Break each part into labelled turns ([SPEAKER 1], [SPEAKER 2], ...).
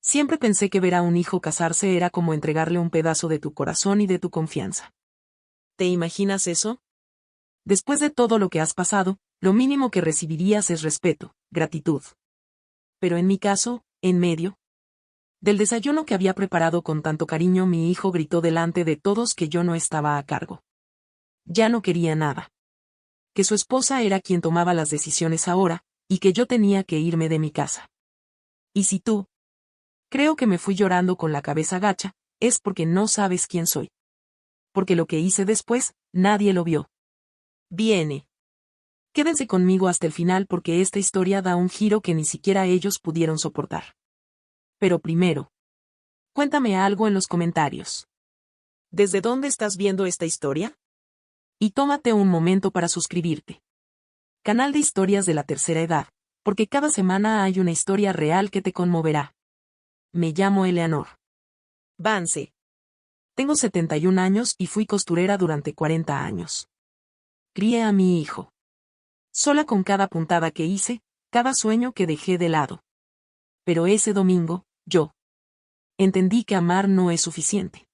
[SPEAKER 1] Siempre pensé que ver a un hijo casarse era como entregarle un pedazo de tu corazón y de tu confianza. ¿Te imaginas eso? Después de todo lo que has pasado, lo mínimo que recibirías es respeto, gratitud. Pero en mi caso, en medio del desayuno que había preparado con tanto cariño, mi hijo gritó delante de todos que yo no estaba a cargo. Ya no quería nada. Que su esposa era quien tomaba las decisiones ahora, y que yo tenía que irme de mi casa. ¿Y si tú? Creo que me fui llorando con la cabeza gacha, es porque no sabes quién soy. Porque lo que hice después, nadie lo vio. Viene. Quédense conmigo hasta el final porque esta historia da un giro que ni siquiera ellos pudieron soportar. Pero primero, cuéntame algo en los comentarios. ¿Desde dónde estás viendo esta historia? Y tómate un momento para suscribirte. Canal de Historias de la Tercera Edad, porque cada semana hay una historia real que te conmoverá. Me llamo Eleanor Vance. Tengo 71 años y fui costurera durante 40 años. Crié a mi hijo. Sola con cada puntada que hice, cada sueño que dejé de lado. Pero ese domingo, yo entendí que amar no es suficiente.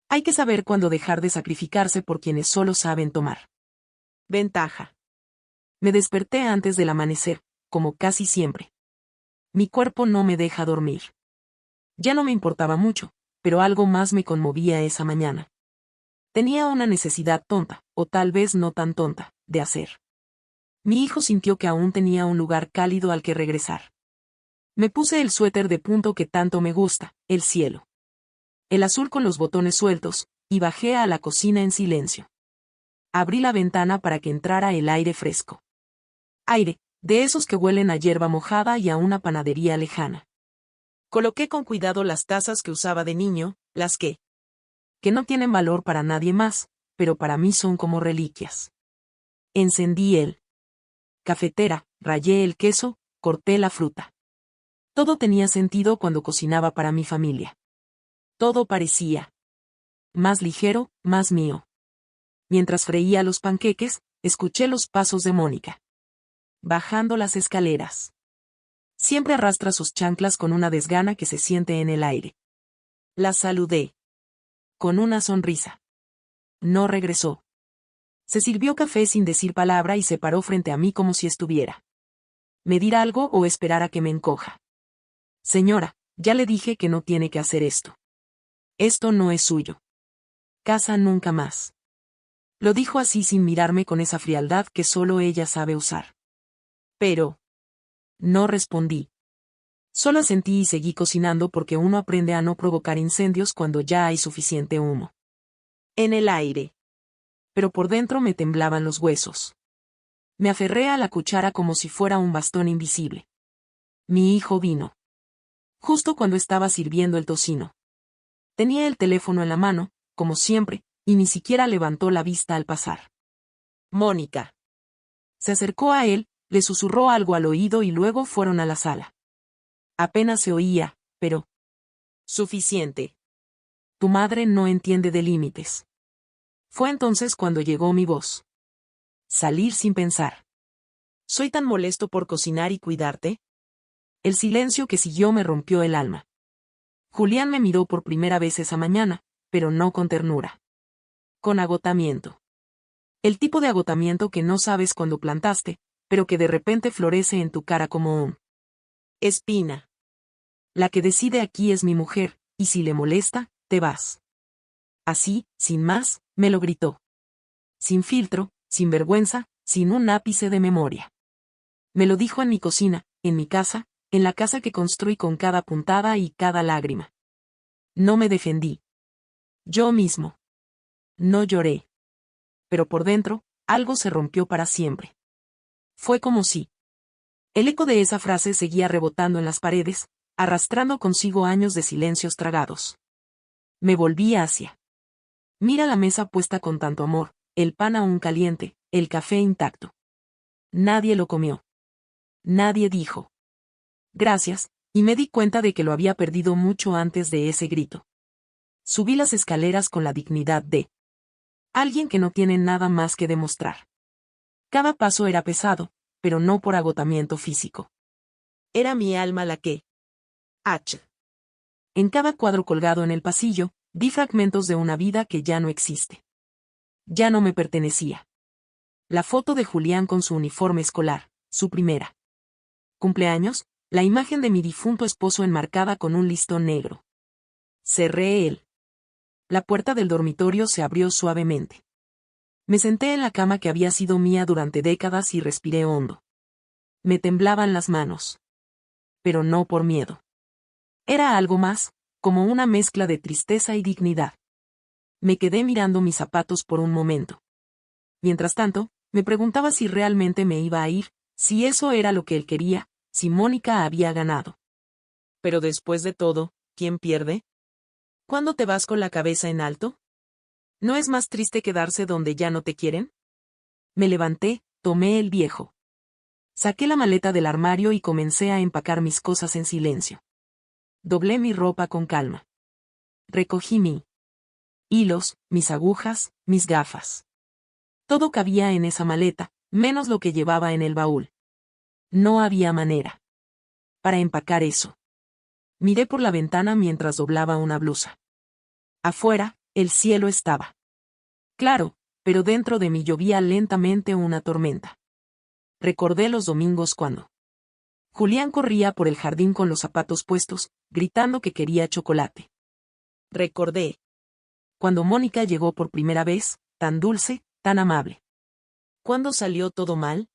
[SPEAKER 1] Hay que saber cuándo dejar de sacrificarse por quienes solo saben tomar ventaja. Me desperté antes del amanecer, como casi siempre. Mi cuerpo no me deja dormir. Ya no me importaba mucho, pero algo más me conmovía esa mañana. Tenía una necesidad tonta, o tal vez no tan tonta, de hacer. Mi hijo sintió que aún tenía un lugar cálido al que regresar. Me puse el suéter de punto que tanto me gusta, el cielo. El azul con los botones sueltos, y bajé a la cocina en silencio. Abrí la ventana para que entrara el aire fresco. Aire, de esos que huelen a hierba mojada y a una panadería lejana. Coloqué con cuidado las tazas que usaba de niño, las que no tienen valor para nadie más, pero para mí son como reliquias. Encendí el cafetera, rayé el queso, corté la fruta. Todo tenía sentido cuando cocinaba para mi familia. Todo parecía más ligero, más mío. Mientras freía los panqueques, escuché los pasos de Mónica. Bajando las escaleras. Siempre arrastra sus chanclas con una desgana que se siente en el aire. La saludé. Con una sonrisa. No regresó. Se sirvió café sin decir palabra y se paró frente a mí como si estuviera. ¿Medir algo o esperar a que me encoja? Señora, ya le dije que no tiene que hacer esto. Esto no es suyo. Casa nunca más. Lo dijo así sin mirarme con esa frialdad que solo ella sabe usar. Pero no respondí. Solo sentí y seguí cocinando porque uno aprende a no provocar incendios cuando ya hay suficiente humo en el aire. Pero por dentro me temblaban los huesos. Me aferré a la cuchara como si fuera un bastón invisible. Mi hijo vino. Justo cuando estaba sirviendo el tocino. Tenía el teléfono en la mano, como siempre, y ni siquiera levantó la vista al pasar. Mónica. Se acercó a él, le susurró algo al oído y luego fueron a la sala. Apenas se oía, pero suficiente. Tu madre no entiende de límites. Fue entonces cuando llegó mi voz. Salir sin pensar. ¿Soy tan molesto por cocinar y cuidarte? El silencio que siguió me rompió el alma. Julián me miró por primera vez esa mañana, pero no con ternura. Con agotamiento. El tipo de agotamiento que no sabes cuándo plantaste, pero que de repente florece en tu cara como un espina. La que decide aquí es mi mujer, y si le molesta, te vas. Así, sin más, me lo gritó. Sin filtro, sin vergüenza, sin un ápice de memoria. Me lo dijo en mi cocina, en mi casa, en la casa que construí con cada puntada y cada lágrima. No me defendí. Yo mismo. No lloré. Pero por dentro, algo se rompió para siempre. Fue como si el eco de esa frase seguía rebotando en las paredes, arrastrando consigo años de silencios tragados. Me volví hacia. Mira la mesa puesta con tanto amor, el pan aún caliente, el café intacto. Nadie lo comió. Nadie dijo gracias, y me di cuenta de que lo había perdido mucho antes de ese grito. Subí las escaleras con la dignidad de alguien que no tiene nada más que demostrar. Cada paso era pesado, pero no por agotamiento físico. Era mi alma la que En cada cuadro colgado en el pasillo, vi fragmentos de una vida que ya no existe. Ya no me pertenecía. La foto de Julián con su uniforme escolar, su primera cumpleaños, la imagen de mi difunto esposo enmarcada con un listón negro. Cerré él. La puerta del dormitorio se abrió suavemente. Me senté en la cama que había sido mía durante décadas y respiré hondo. Me temblaban las manos. Pero no por miedo. Era algo más, como una mezcla de tristeza y dignidad. Me quedé mirando mis zapatos por un momento. Mientras tanto, me preguntaba si realmente me iba a ir, si eso era lo que él quería, si Mónica había ganado. Pero después de todo, ¿quién pierde? ¿Cuándo te vas con la cabeza en alto? ¿No es más triste quedarse donde ya no te quieren? Me levanté, tomé el viejo. Saqué la maleta del armario y comencé a empacar mis cosas en silencio. Doblé mi ropa con calma. Recogí mi hilos, mis agujas, mis gafas. Todo cabía en esa maleta, menos lo que llevaba en el baúl. No había manera para empacar eso. Miré por la ventana mientras doblaba una blusa. Afuera, el cielo estaba claro, pero dentro de mí llovía lentamente una tormenta. Recordé los domingos cuando Julián corría por el jardín con los zapatos puestos, gritando que quería chocolate. Recordé cuando Mónica llegó por primera vez, tan dulce, tan amable. ¿Cuándo salió todo mal?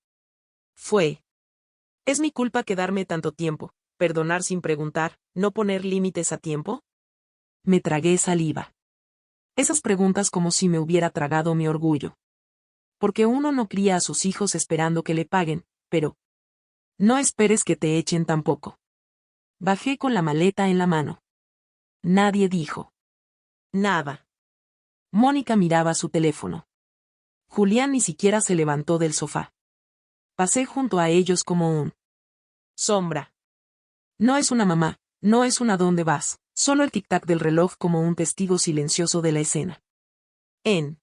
[SPEAKER 1] ¿Es mi culpa quedarme tanto tiempo, perdonar sin preguntar, no poner límites a tiempo? Me tragué saliva. Esas preguntas como si me hubiera tragado mi orgullo. Porque uno no cría a sus hijos esperando que le paguen, pero no esperes que te echen tampoco. Bajé con la maleta en la mano. Nadie dijo nada. Mónica miraba su teléfono. Julián ni siquiera se levantó del sofá. Pasé junto a ellos como un sombra. No es una mamá, no es una dónde vas, solo el tic-tac del reloj como un testigo silencioso de la escena. En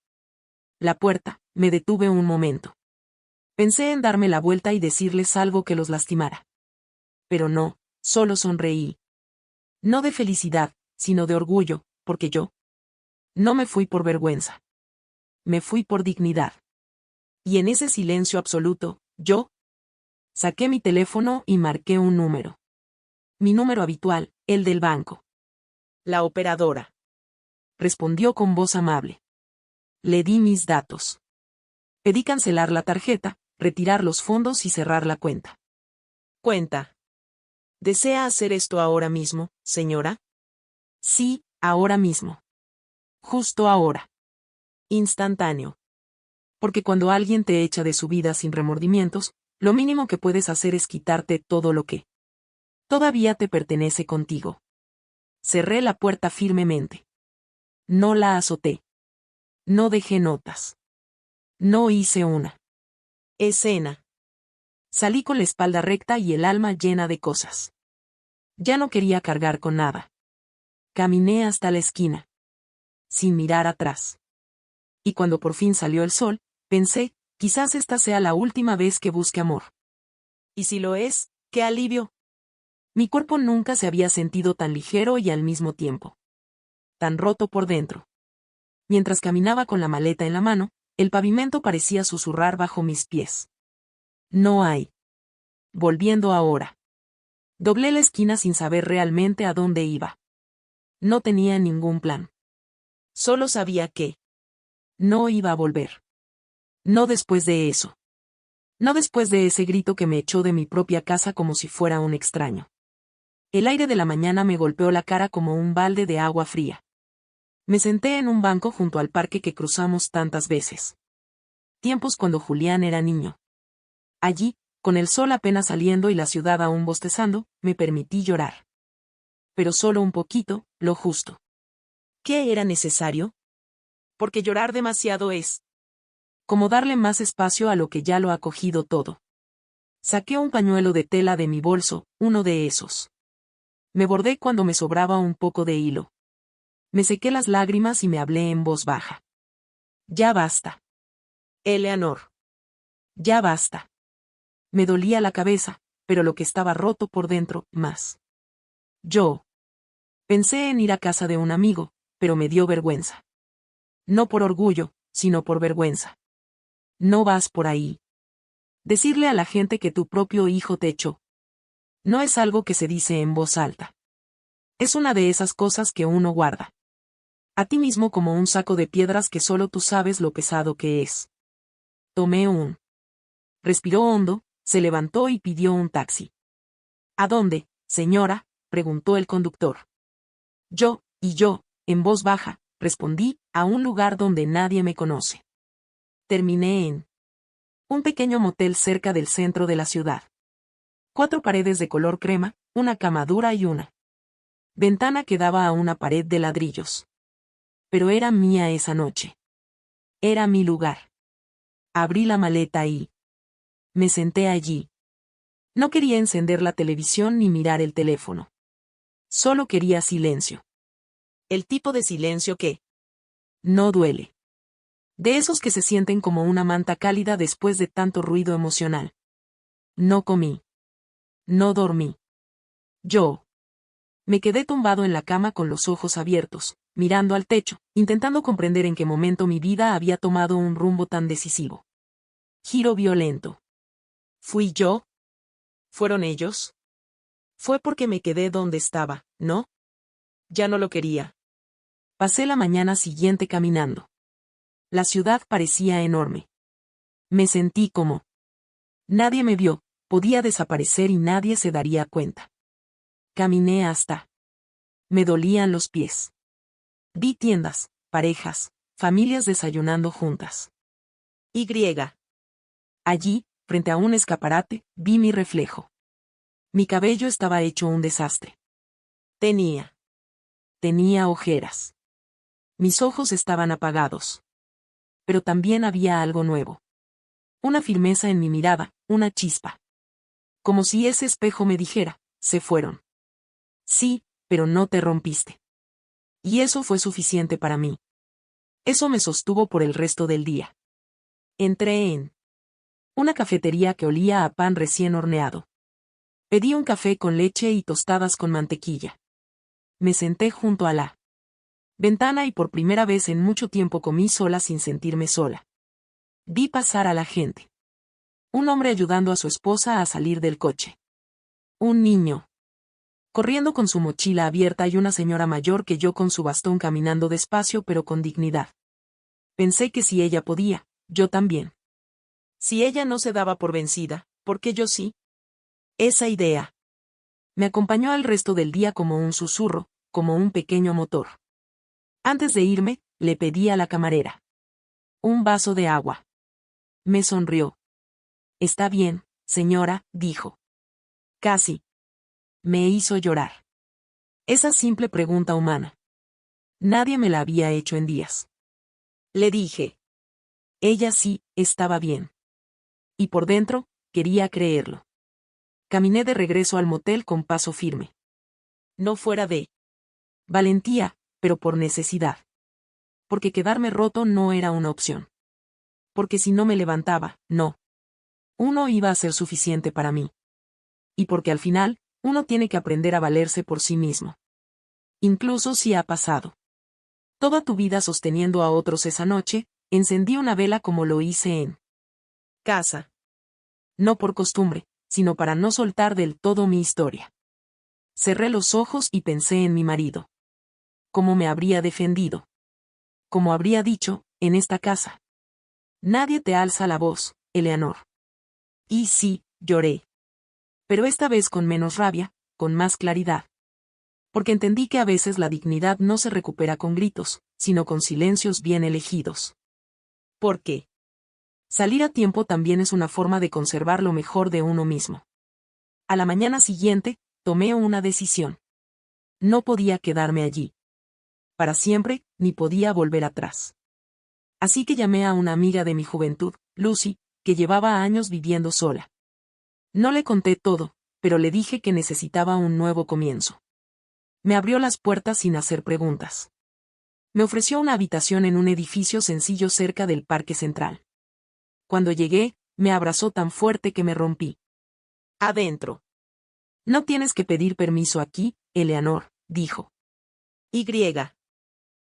[SPEAKER 1] la puerta, me detuve un momento. Pensé en darme la vuelta y decirles algo que los lastimara. Pero no, solo sonreí. No de felicidad, sino de orgullo, porque yo no me fui por vergüenza. Me fui por dignidad. Y en ese silencio absoluto, yo saqué mi teléfono y marqué un número. Mi número habitual, el del banco. La operadora respondió con voz amable. Le di mis datos. Pedí cancelar la tarjeta, retirar los fondos y cerrar la cuenta. Cuenta. ¿Desea hacer esto ahora mismo, señora? Sí, ahora mismo. Justo ahora. Instantáneo. Porque cuando alguien te echa de su vida sin remordimientos, lo mínimo que puedes hacer es quitarte todo lo que todavía te pertenece contigo. Cerré la puerta firmemente. No la azoté. No dejé notas. No hice una escena. Salí con la espalda recta y el alma llena de cosas. Ya no quería cargar con nada. Caminé hasta la esquina. Sin mirar atrás. Y cuando por fin salió el sol, pensé, quizás esta sea la última vez que busque amor. Y si lo es, ¡qué alivio! Mi cuerpo nunca se había sentido tan ligero y al mismo tiempo tan roto por dentro. Mientras caminaba con la maleta en la mano, el pavimento parecía susurrar bajo mis pies. No hay. Volviendo ahora. Doblé la esquina sin saber realmente a dónde iba. No tenía ningún plan. Solo sabía que no iba a volver. No después de eso. No después de ese grito que me echó de mi propia casa como si fuera un extraño. El aire de la mañana me golpeó la cara como un balde de agua fría. Me senté en un banco junto al parque que cruzamos tantas veces. Tiempos cuando Julián era niño. Allí, con el sol apenas saliendo y la ciudad aún bostezando, me permití llorar. Pero solo un poquito, lo justo. ¿Qué era necesario? Porque llorar demasiado es como darle más espacio a lo que ya lo ha cogido todo. Saqué un pañuelo de tela de mi bolso, uno de esos. Me bordé cuando me sobraba un poco de hilo. Me sequé las lágrimas y me hablé en voz baja. Ya basta. Eleanor. Ya basta. Me dolía la cabeza, pero lo que estaba roto por dentro, más. Yo Pensé en ir a casa de un amigo, pero me dio vergüenza. No por orgullo, sino por vergüenza. No vas por ahí. Decirle a la gente que tu propio hijo te echó. No es algo que se dice en voz alta. Es una de esas cosas que uno guarda. A ti mismo como un saco de piedras que solo tú sabes lo pesado que es. Tomé un. Respiró hondo, se levantó y pidió un taxi. ¿A dónde, señora?, preguntó el conductor. Yo, en voz baja, respondí, a un lugar donde nadie me conoce. Terminé en un pequeño motel cerca del centro de la ciudad. 4 paredes de color crema, una cama dura y una ventana que daba a una pared de ladrillos. Pero era mía esa noche. Era mi lugar. Abrí la maleta y me senté allí. No quería encender la televisión ni mirar el teléfono. Solo quería silencio. El tipo de silencio que no duele. De esos que se sienten como una manta cálida después de tanto ruido emocional. No comí. No dormí. Yo me quedé tumbado en la cama con los ojos abiertos, mirando al techo, intentando comprender en qué momento mi vida había tomado un rumbo tan decisivo. Giro violento. ¿Fui yo? ¿Fueron ellos? Fue porque me quedé donde estaba, ¿no? Ya no lo quería. Pasé la mañana siguiente caminando. La ciudad parecía enorme. Me sentí como nadie me vio, podía desaparecer y nadie se daría cuenta. Caminé hasta me dolían los pies. Vi tiendas, parejas, familias desayunando juntas. Y. Allí, frente a un escaparate, vi mi reflejo. Mi cabello estaba hecho un desastre. Tenía ojeras. Mis ojos estaban apagados. Pero también había algo nuevo. Una firmeza en mi mirada, una chispa. Como si ese espejo me dijera, se fueron. Sí, pero no te rompiste. Y eso fue suficiente para mí. Eso me sostuvo por el resto del día. Entré en una cafetería que olía a pan recién horneado. Pedí un café con leche y tostadas con mantequilla. Me senté junto a la ventana y por primera vez en mucho tiempo comí sola sin sentirme sola. Vi pasar a la gente. Un hombre ayudando a su esposa a salir del coche. Un niño corriendo con su mochila abierta y una señora mayor que yo con su bastón caminando despacio pero con dignidad. Pensé que si ella podía, yo también. Si ella no se daba por vencida, ¿por qué yo sí? Esa idea me acompañó al resto del día como un susurro, como un pequeño motor. Antes de irme, le pedí a la camarera un vaso de agua. Me sonrió. Está bien, señora, dijo. Casi me hizo llorar. Esa simple pregunta humana. Nadie me la había hecho en días. Le dije. Ella sí, estaba bien. Y por dentro, quería creerlo. Caminé de regreso al motel con paso firme. No fuera de valentía, pero por necesidad. Porque quedarme roto no era una opción. Porque si no me levantaba, no. Uno iba a ser suficiente para mí. Y porque al final, uno tiene que aprender a valerse por sí mismo. Incluso si ha pasado toda tu vida sosteniendo a otros esa noche, encendí una vela como lo hice en casa. No por costumbre, sino para no soltar del todo mi historia. Cerré los ojos y pensé en mi marido. ¿Cómo me habría defendido? Como habría dicho, en esta casa. Nadie te alza la voz, Eleanor. Y sí, lloré. Pero esta vez con menos rabia, con más claridad. Porque entendí que a veces la dignidad no se recupera con gritos, sino con silencios bien elegidos. ¿Por qué? Salir a tiempo también es una forma de conservar lo mejor de uno mismo. A la mañana siguiente, tomé una decisión. No podía quedarme allí. Para siempre, ni podía volver atrás. Así que llamé a una amiga de mi juventud, Lucy, que llevaba años viviendo sola. No le conté todo, pero le dije que necesitaba un nuevo comienzo. Me abrió las puertas sin hacer preguntas. Me ofreció una habitación en un edificio sencillo cerca del Parque Central. Cuando llegué, me abrazó tan fuerte que me rompí. Adentro. No tienes que pedir permiso aquí, Eleanor, dijo. Y.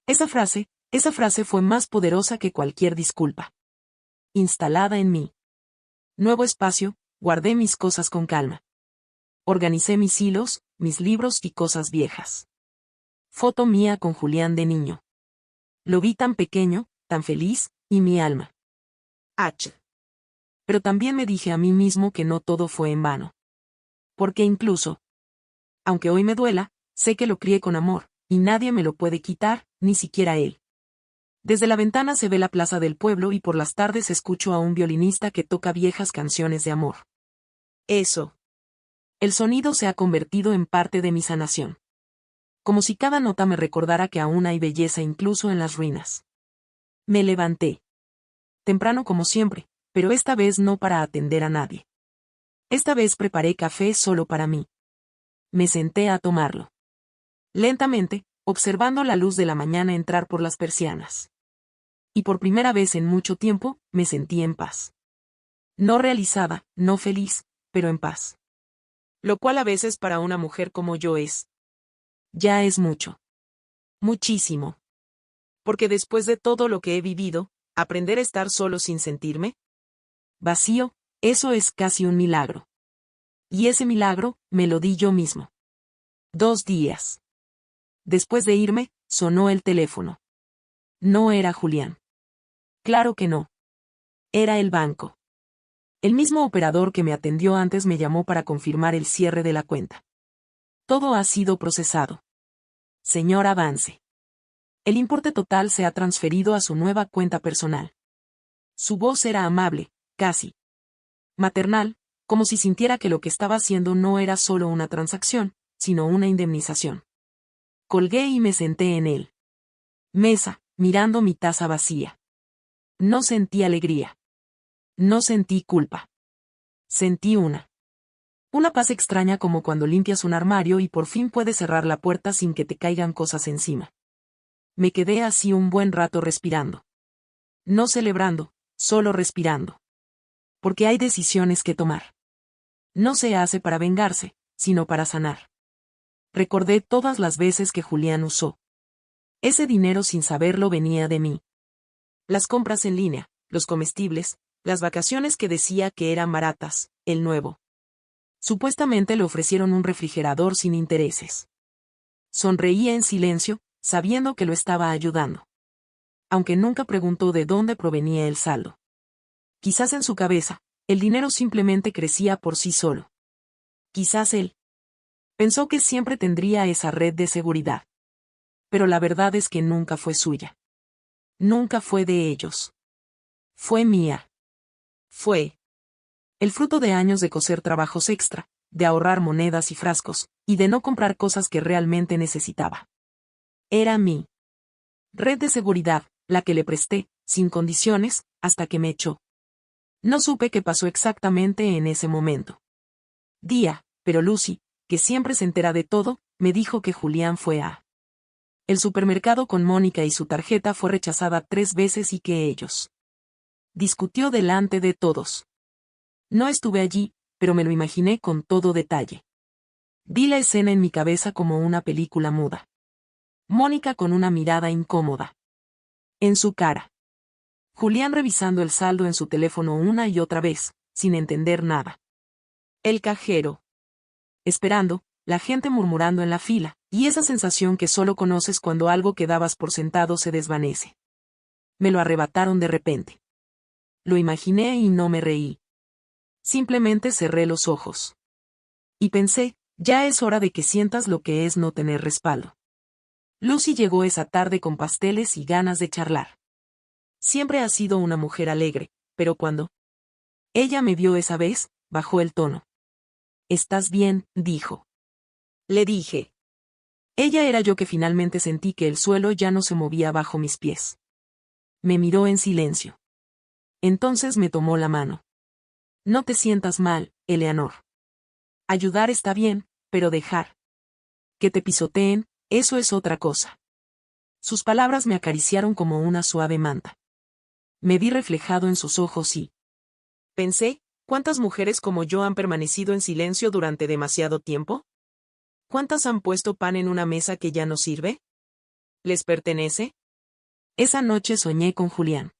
[SPEAKER 1] Esa frase fue más poderosa que cualquier disculpa. Instalada en mí. Nuevo espacio, guardé mis cosas con calma. Organicé mis hilos, mis libros y cosas viejas. Foto mía con Julián de niño. Lo vi tan pequeño, tan feliz, y mi alma. Pero también me dije a mí mismo que no todo fue en vano. Porque incluso, aunque hoy me duela, sé que lo crié con amor, y nadie me lo puede quitar, ni siquiera él. Desde la ventana se ve la plaza del pueblo y por las tardes escucho a un violinista que toca viejas canciones de amor. Eso. El sonido se ha convertido en parte de mi sanación. Como si cada nota me recordara que aún hay belleza incluso en las ruinas. Me levanté. Temprano como siempre, pero esta vez no para atender a nadie. Esta vez preparé café solo para mí. Me senté a tomarlo. Lentamente, observando la luz de la mañana entrar por las persianas. Y por primera vez en mucho tiempo, me sentí en paz. No realizada, no feliz, pero en paz. Lo cual a veces para una mujer como yo ya es mucho. Muchísimo. Porque después de todo lo que he vivido, aprender a estar solo sin sentirme vacío, eso es casi un milagro. Y ese milagro, me lo di yo mismo. 2 días. Después de irme, sonó el teléfono. No era Julián. Claro que no. Era el banco. El mismo operador que me atendió antes me llamó para confirmar el cierre de la cuenta. Todo ha sido procesado. Señor Avance. El importe total se ha transferido a su nueva cuenta personal. Su voz era amable, casi maternal, como si sintiera que lo que estaba haciendo no era solo una transacción, sino una indemnización. Colgué y me senté en él. Mesa, mirando mi taza vacía. No sentí alegría. No sentí culpa. Sentí una paz extraña como cuando limpias un armario y por fin puedes cerrar la puerta sin que te caigan cosas encima. Me quedé así un buen rato respirando. No celebrando, solo respirando. Porque hay decisiones que tomar. No se hace para vengarse, sino para sanar. Recordé todas las veces que Julián usó. Ese dinero sin saberlo venía de mí. Las compras en línea, los comestibles, las vacaciones que decía que eran baratas, el nuevo. Supuestamente le ofrecieron un refrigerador sin intereses. Sonreía en silencio, sabiendo que lo estaba ayudando. Aunque nunca preguntó de dónde provenía el saldo. Quizás en su cabeza, el dinero simplemente crecía por sí solo. Quizás él pensó que siempre tendría esa red de seguridad. Pero la verdad es que nunca fue suya. Nunca fue de ellos. Fue mía. Fue el fruto de años de coser trabajos extra, de ahorrar monedas y frascos, y de no comprar cosas que realmente necesitaba. Era mi red de seguridad, la que le presté, sin condiciones, hasta que me echó. No supe qué pasó exactamente en ese momento. Pero Lucy, que siempre se entera de todo, me dijo que Julián fue a el supermercado con Mónica y su tarjeta fue rechazada 3 veces y que ellos discutió delante de todos. No estuve allí, pero me lo imaginé con todo detalle. Vi la escena en mi cabeza como una película muda. Mónica con una mirada incómoda en su cara. Julián revisando el saldo en su teléfono una y otra vez, sin entender nada. El cajero esperando, la gente murmurando en la fila, y esa sensación que solo conoces cuando algo que dabas por sentado se desvanece. Me lo arrebataron de repente. Lo imaginé y no me reí. Simplemente cerré los ojos. Y pensé, ya es hora de que sientas lo que es no tener respaldo. Lucy llegó esa tarde con pasteles y ganas de charlar. Siempre ha sido una mujer alegre, pero cuando ella me vio esa vez, bajó el tono. «¿Estás bien?», dijo. Le dije. Ella era yo que finalmente sentí que el suelo ya no se movía bajo mis pies. Me miró en silencio. Entonces me tomó la mano. «No te sientas mal, Eleanor. Ayudar está bien, pero dejar que te pisoteen, eso es otra cosa». Sus palabras me acariciaron como una suave manta. Me vi reflejado en sus ojos y pensé, ¿cuántas mujeres como yo han permanecido en silencio durante demasiado tiempo? ¿Cuántas han puesto pan en una mesa que ya no sirve? ¿Les pertenece? Esa noche soñé con Julián.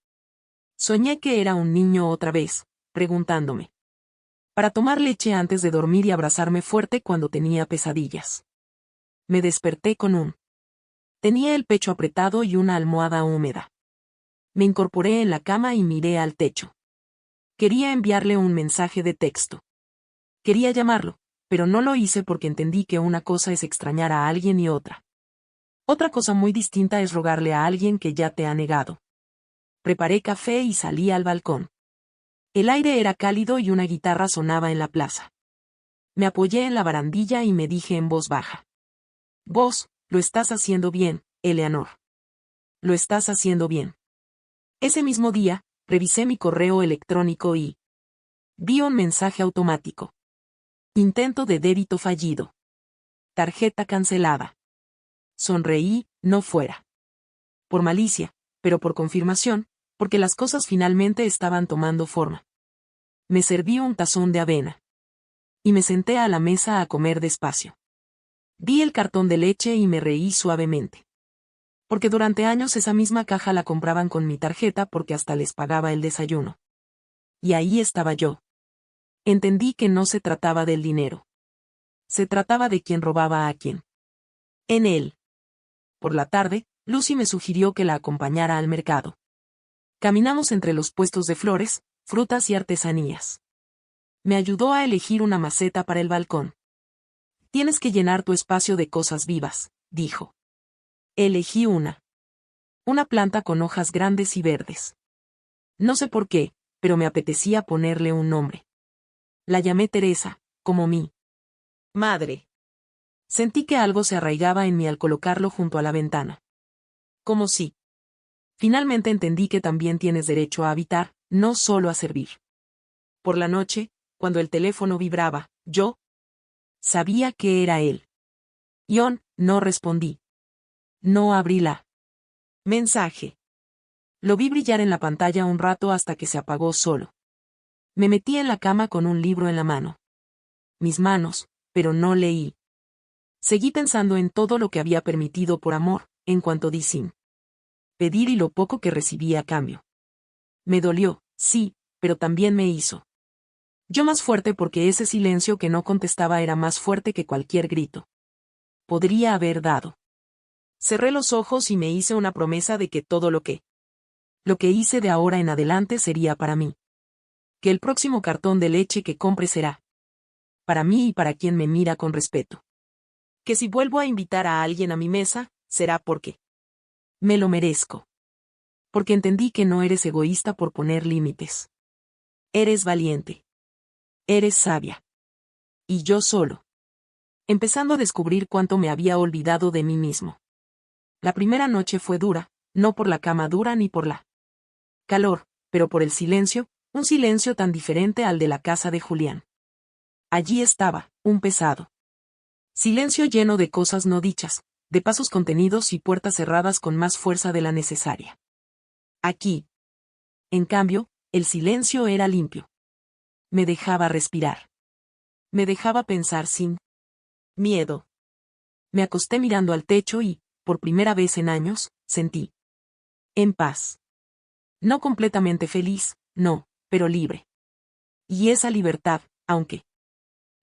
[SPEAKER 1] Soñé que era un niño otra vez, preguntándome para tomar leche antes de dormir y abrazarme fuerte cuando tenía pesadillas. Me desperté con un. Tenía el pecho apretado y una almohada húmeda. Me incorporé en la cama y miré al techo. Quería enviarle un mensaje de texto. Quería llamarlo, pero no lo hice porque entendí que una cosa es extrañar a alguien y otra. Otra cosa muy distinta es rogarle a alguien que ya te ha negado. Preparé café y salí al balcón. El aire era cálido y una guitarra sonaba en la plaza. Me apoyé en la barandilla y me dije en voz baja. Vos, lo estás haciendo bien, Eleanor. Lo estás haciendo bien. Ese mismo día, revisé mi correo electrónico y vi un mensaje automático. Intento de débito fallido. Tarjeta cancelada. Sonreí, no fuera por malicia, pero por confirmación, porque las cosas finalmente estaban tomando forma. Me serví un tazón de avena. Y me senté a la mesa a comer despacio. Vi el cartón de leche y me reí suavemente. Porque durante años esa misma caja la compraban con mi tarjeta porque hasta les pagaba el desayuno. Y ahí estaba yo. Entendí que no se trataba del dinero. Se trataba de quién robaba a quién. En él. Por la tarde, Lucy me sugirió que la acompañara al mercado. Caminamos entre los puestos de flores, frutas y artesanías. Me ayudó a elegir una maceta para el balcón. Tienes que llenar tu espacio de cosas vivas, dijo. Elegí una. Una planta con hojas grandes y verdes. No sé por qué, pero me apetecía ponerle un nombre. La llamé Teresa, como mi madre. Sentí que algo se arraigaba en mí al colocarlo junto a la ventana. Como si. Finalmente entendí que también tienes derecho a habitar, no solo a servir. Por la noche, cuando el teléfono vibraba, yo sabía que era él. No respondí. No abrí la mensaje. Lo vi brillar en la pantalla un rato hasta que se apagó solo. Me metí en la cama con un libro en la mano. Mis manos, pero no leí. Seguí pensando en todo lo que había permitido por amor, en cuanto di sin pedir y lo poco que recibí a cambio. Me dolió, sí, pero también me hizo. Yo más fuerte porque ese silencio que no contestaba era más fuerte que cualquier grito. Podría haber dado. Cerré los ojos y me hice una promesa de que todo lo que hice de ahora en adelante sería para mí. Que el próximo cartón de leche que compre será para mí y para quien me mira con respeto. Que si vuelvo a invitar a alguien a mi mesa, será porque me lo merezco. Porque entendí que no eres egoísta por poner límites. Eres valiente. Eres sabia. Y yo solo. Empezando a descubrir cuánto me había olvidado de mí mismo. La primera noche fue dura, no por la cama dura ni por la calor, pero por el silencio, un silencio tan diferente al de la casa de Julián. Allí estaba, un pesado silencio lleno de cosas no dichas, de pasos contenidos y puertas cerradas con más fuerza de la necesaria. Aquí. En cambio, el silencio era limpio. Me dejaba respirar. Me dejaba pensar sin miedo. Me acosté mirando al techo y, por primera vez en años, sentí en paz. No completamente feliz, no, pero libre. Y esa libertad, aunque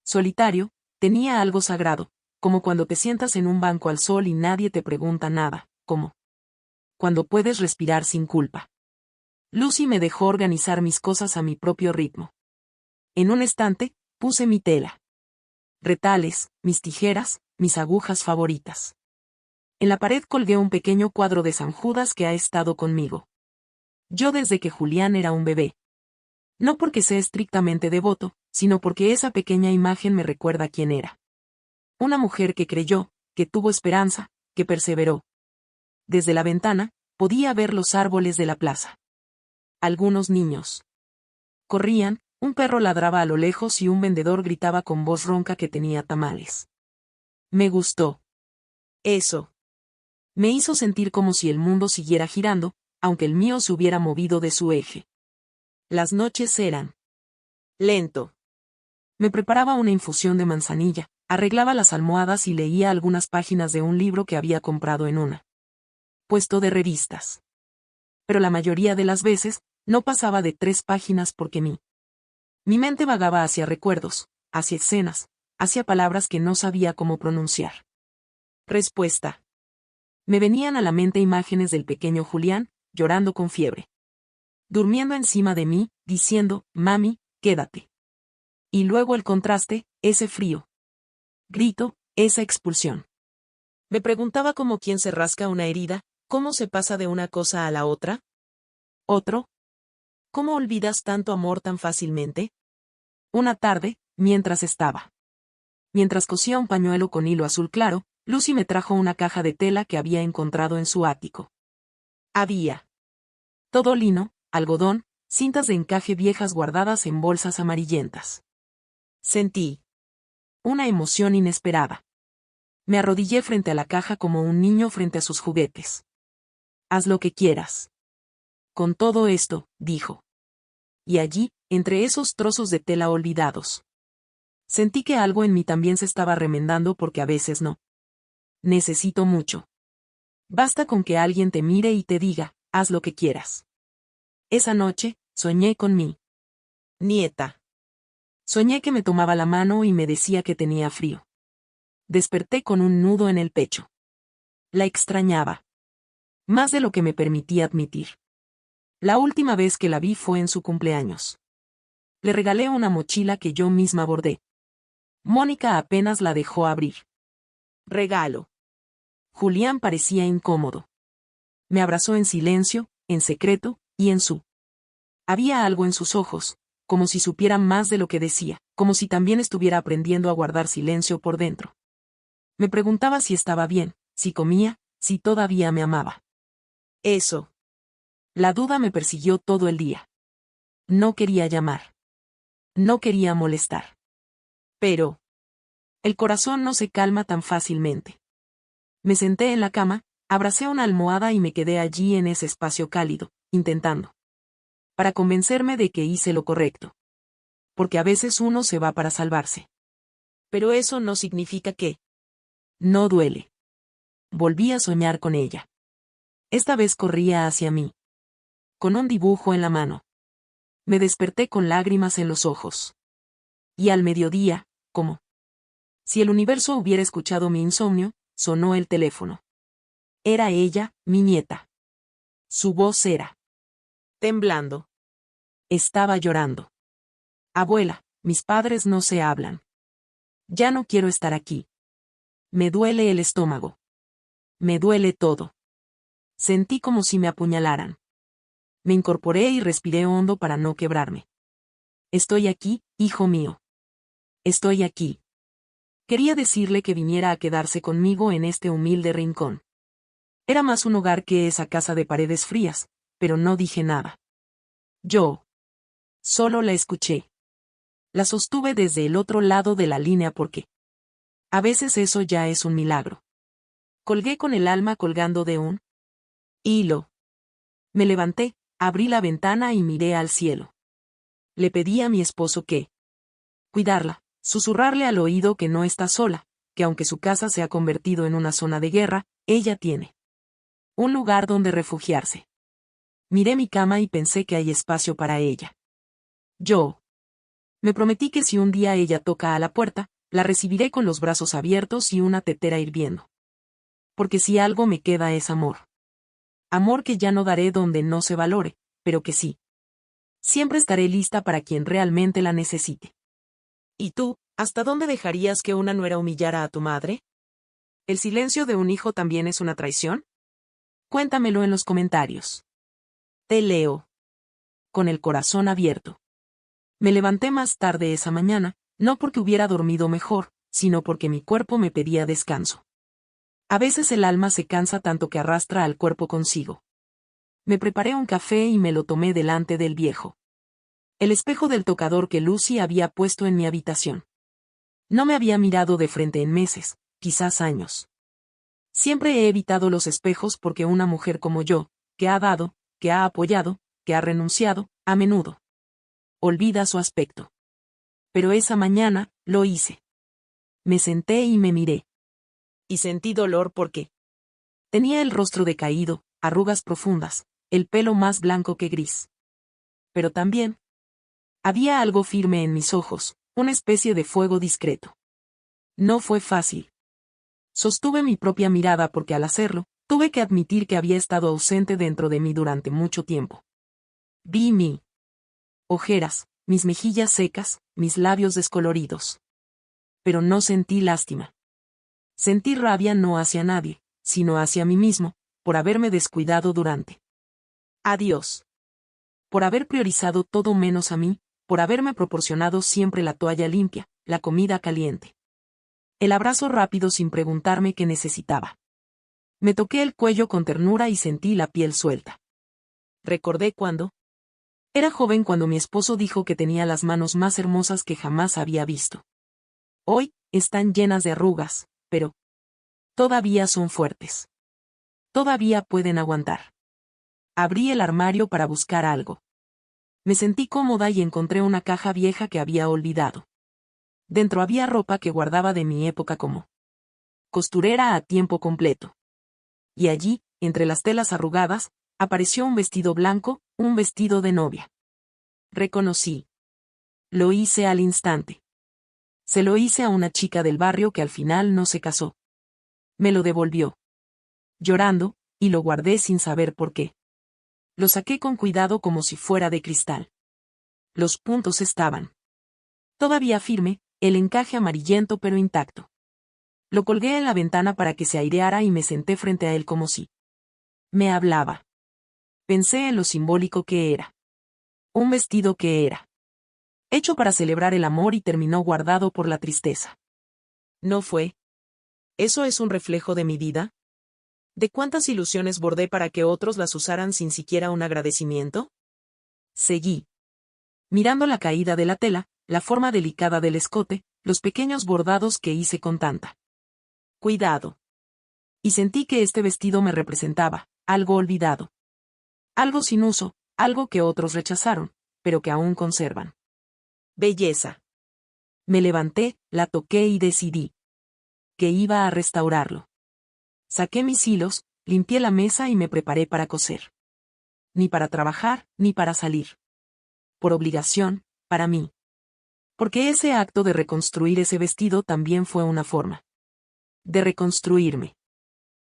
[SPEAKER 1] solitario, tenía algo sagrado, como cuando te sientas en un banco al sol y nadie te pregunta nada, como cuando puedes respirar sin culpa. Lucy me dejó organizar mis cosas a mi propio ritmo. En un estante, puse mi tela. Retales, mis tijeras, mis agujas favoritas. En la pared colgué un pequeño cuadro de San Judas que ha estado conmigo. Yo desde que Julián era un bebé. No porque sea estrictamente devoto, sino porque esa pequeña imagen me recuerda quién era. Una mujer que creyó, que tuvo esperanza, que perseveró. Desde la ventana, podía ver los árboles de la plaza. Algunos niños corrían, un perro ladraba a lo lejos y un vendedor gritaba con voz ronca que tenía tamales. Me gustó. Eso. Me hizo sentir como si el mundo siguiera girando, aunque el mío se hubiera movido de su eje. Las noches eran lento. Me preparaba una infusión de manzanilla, arreglaba las almohadas y leía algunas páginas de un libro que había comprado en una puesto de revistas. Pero la mayoría de las veces, no pasaba de 3 páginas porque mi mente vagaba hacia recuerdos, hacia escenas, hacia palabras que no sabía cómo pronunciar. Respuesta. Me venían a la mente imágenes del pequeño Julián, llorando con fiebre. Durmiendo encima de mí, diciendo, mami, quédate. Y luego el contraste, ese frío. Grito, esa expulsión. Me preguntaba cómo quien se rasca una herida, cómo se pasa de una cosa a la otra. Otro. ¿Cómo olvidas tanto amor tan fácilmente? Una tarde, mientras cosía un pañuelo con hilo azul claro, Lucy me trajo una caja de tela que había encontrado en su ático. Había todo lino, algodón, cintas de encaje viejas guardadas en bolsas amarillentas. Sentí una emoción inesperada. Me arrodillé frente a la caja como un niño frente a sus juguetes. Haz lo que quieras. Con todo esto, dijo. Y allí, entre esos trozos de tela olvidados, sentí que algo en mí también se estaba remendando porque a veces no necesito mucho. Basta con que alguien te mire y te diga, haz lo que quieras. Esa noche, soñé con mi nieta. Soñé que me tomaba la mano y me decía que tenía frío. Desperté con un nudo en el pecho. La extrañaba. Más de lo que me permitía admitir. La última vez que la vi fue en su cumpleaños. Le regalé una mochila que yo misma bordé. Mónica apenas la dejó abrir. Regalo. Julián parecía incómodo. Me abrazó en silencio, en secreto, y en su. Había algo en sus ojos, como si supiera más de lo que decía, como si también estuviera aprendiendo a guardar silencio por dentro. Me preguntaba si estaba bien, si comía, si todavía me amaba. Eso. La duda me persiguió todo el día. No quería llamar. No quería molestar. Pero el corazón no se calma tan fácilmente. Me senté en la cama, abracé una almohada y me quedé allí en ese espacio cálido, intentando. Para convencerme de que hice lo correcto. Porque a veces uno se va para salvarse. Pero eso no significa que no duele. Volví a soñar con ella. Esta vez corría hacia mí. Con un dibujo en la mano. Me desperté con lágrimas en los ojos. Y al mediodía, como si el universo hubiera escuchado mi insomnio, sonó el teléfono. Era ella, mi nieta. Su voz era temblando. Estaba llorando. Abuela, mis padres no se hablan. Ya no quiero estar aquí. Me duele el estómago. Me duele todo. Sentí como si me apuñalaran. Me incorporé y respiré hondo para no quebrarme. Estoy aquí, hijo mío. Estoy aquí. Quería decirle que viniera a quedarse conmigo en este humilde rincón. Era más un hogar que esa casa de paredes frías, pero no dije nada. Yo solo la escuché. La sostuve desde el otro lado de la línea porque a veces eso ya es un milagro. Colgué con el alma colgando de un hilo. Me levanté, abrí la ventana y miré al cielo. Le pedí a mi esposo que cuidarla, susurrarle al oído que no está sola, que aunque su casa se ha convertido en una zona de guerra, ella tiene un lugar donde refugiarse. Miré mi cama y pensé que hay espacio para ella. Yo me prometí que si un día ella toca a la puerta, la recibiré con los brazos abiertos y una tetera hirviendo. Porque si algo me queda es amor. Amor que ya no daré donde no se valore, pero que sí. Siempre estaré lista para quien realmente la necesite. ¿Y tú, hasta dónde dejarías que una nuera humillara a tu madre? ¿El silencio de un hijo también es una traición? Cuéntamelo en los comentarios. Te leo. Con el corazón abierto. Me levanté más tarde esa mañana, no porque hubiera dormido mejor, sino porque mi cuerpo me pedía descanso. A veces el alma se cansa tanto que arrastra al cuerpo consigo. Me preparé un café y me lo tomé delante del viejo. El espejo del tocador que Lucy había puesto en mi habitación. No me había mirado de frente en meses, quizás años. Siempre he evitado los espejos porque una mujer como yo, que ha dado, que ha apoyado, que ha renunciado, a menudo olvida su aspecto. Pero esa mañana, lo hice. Me senté y me miré. Y sentí dolor porque Tenía el rostro decaído, arrugas profundas, el pelo más blanco que gris. Pero también había algo firme en mis ojos, una especie de fuego discreto. No fue fácil. Sostuve mi propia mirada porque al hacerlo, tuve que admitir que había estado ausente dentro de mí durante mucho tiempo. Vi mi ojeras, mis mejillas secas, mis labios descoloridos. Pero no sentí lástima. Sentí rabia no hacia nadie, sino hacia mí mismo, por haberme descuidado durante. Adiós. Por haber priorizado todo menos a mí, por haberme proporcionado siempre la toalla limpia, la comida caliente. El abrazo rápido sin preguntarme qué necesitaba. Me toqué el cuello con ternura y sentí la piel suelta. Recordé cuando era joven cuando mi esposo dijo que tenía las manos más hermosas que jamás había visto. Hoy, están llenas de arrugas, pero todavía son fuertes. Todavía pueden aguantar. Abrí el armario para buscar algo. Me sentí cómoda y encontré una caja vieja que había olvidado. Dentro había ropa que guardaba de mi época como costurera a tiempo completo. Y allí, entre las telas arrugadas, apareció un vestido blanco, un vestido de novia. Reconocí. Lo hice al instante. Se lo hice a una chica del barrio que al final no se casó. Me lo devolvió. Llorando, y lo guardé sin saber por qué. Lo saqué con cuidado como si fuera de cristal. Los puntos estaban todavía firme, el encaje amarillento pero intacto. Lo colgué en la ventana para que se aireara y me senté frente a él como si me hablaba. Pensé en lo simbólico que era. Un vestido que era hecho para celebrar el amor y terminó guardado por la tristeza. ¿No fue? ¿Eso es un reflejo de mi vida? ¿De cuántas ilusiones bordé para que otros las usaran sin siquiera un agradecimiento? Seguí. Mirando la caída de la tela, la forma delicada del escote, los pequeños bordados que hice con tanta cuidado. Y sentí que este vestido me representaba, algo olvidado. Algo sin uso, algo que otros rechazaron, pero que aún conservan. Belleza. Me levanté, la toqué y decidí que iba a restaurarlo. Saqué mis hilos, limpié la mesa y me preparé para coser. Ni para trabajar, ni para salir. Por obligación, para mí. Porque ese acto de reconstruir ese vestido también fue una forma de reconstruirme.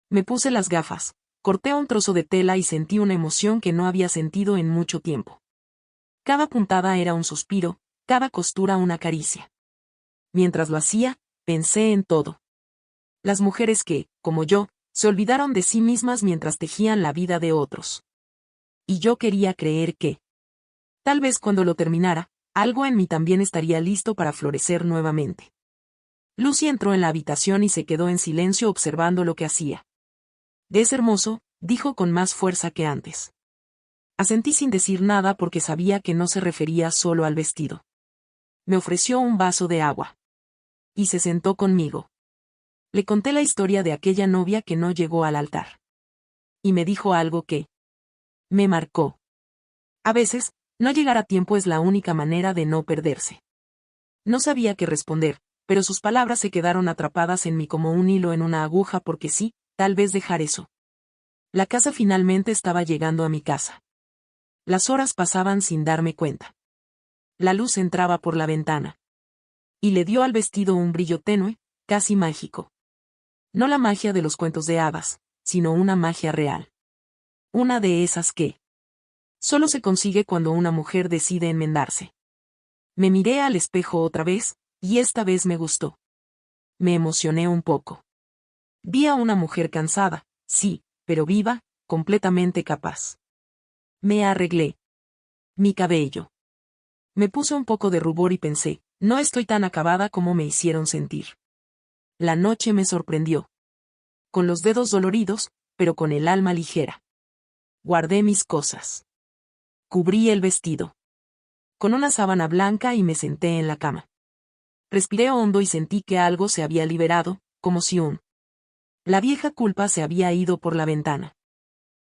[SPEAKER 1] Me puse las gafas, corté un trozo de tela y sentí una emoción que no había sentido en mucho tiempo. Cada puntada era un suspiro, cada costura una caricia. Mientras lo hacía, pensé en todo. Las mujeres que, como yo, se olvidaron de sí mismas mientras tejían la vida de otros. Y yo quería creer que, tal vez cuando lo terminara, algo en mí también estaría listo para florecer nuevamente. Lucy entró en la habitación y se quedó en silencio observando lo que hacía. Es hermoso, dijo con más fuerza que antes. Asentí sin decir nada porque sabía que no se refería solo al vestido. Me ofreció un vaso de agua. Y se sentó conmigo. Le conté la historia de aquella novia que no llegó al altar. Y me dijo algo que me marcó. A veces, no llegar a tiempo es la única manera de no perderse. No sabía qué responder, pero sus palabras se quedaron atrapadas en mí como un hilo en una aguja porque sí, tal vez dejar eso. La casa finalmente estaba llegando a mi casa. Las horas pasaban sin darme cuenta. La luz entraba por la ventana. Y le dio al vestido un brillo tenue, casi mágico. No la magia de los cuentos de hadas, sino una magia real. Una de esas que solo se consigue cuando una mujer decide enmendarse. Me miré al espejo otra vez, y esta vez me gustó. Me emocioné un poco. Vi a una mujer cansada, sí, pero viva, completamente capaz. Me arreglé mi cabello. Me puse un poco de rubor y pensé, no estoy tan acabada como me hicieron sentir. La noche me sorprendió. Con los dedos doloridos, pero con el alma ligera. Guardé mis cosas. Cubrí el vestido con una sábana blanca y me senté en la cama. Respiré hondo y sentí que algo se había liberado, como si la vieja culpa se había ido por la ventana.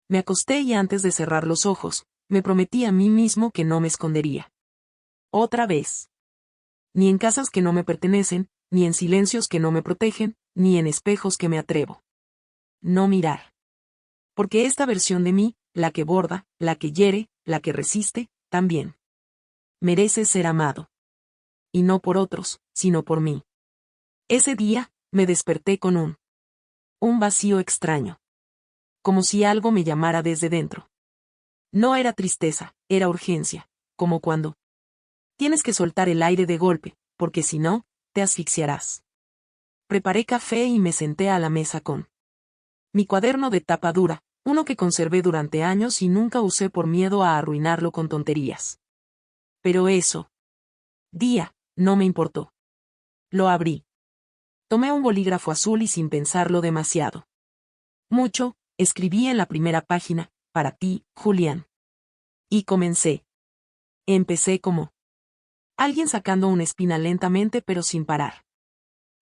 [SPEAKER 1] Me acosté y antes de cerrar los ojos, me prometí a mí mismo que no me escondería. Otra vez. Ni en casas que no me pertenecen, ni en silencios que no me protegen, ni en espejos que me atrevo. No mirar. Porque esta versión de mí, la que borda, la que hiere, la que resiste, también merece ser amado. Y no por otros, sino por mí. Ese día, me desperté con un vacío extraño. Como si algo me llamara desde dentro. No era tristeza, era urgencia, como cuando tienes que soltar el aire de golpe, porque si no, te asfixiarás. Preparé café y me senté a la mesa con mi cuaderno de tapa dura, uno que conservé durante años y nunca usé por miedo a arruinarlo con tonterías. Pero eso día, no me importó. Lo abrí. Tomé un bolígrafo azul y sin pensarlo demasiado mucho, escribí en la primera página, para ti, Julián. Y comencé. Empecé como alguien sacando una espina lentamente pero sin parar.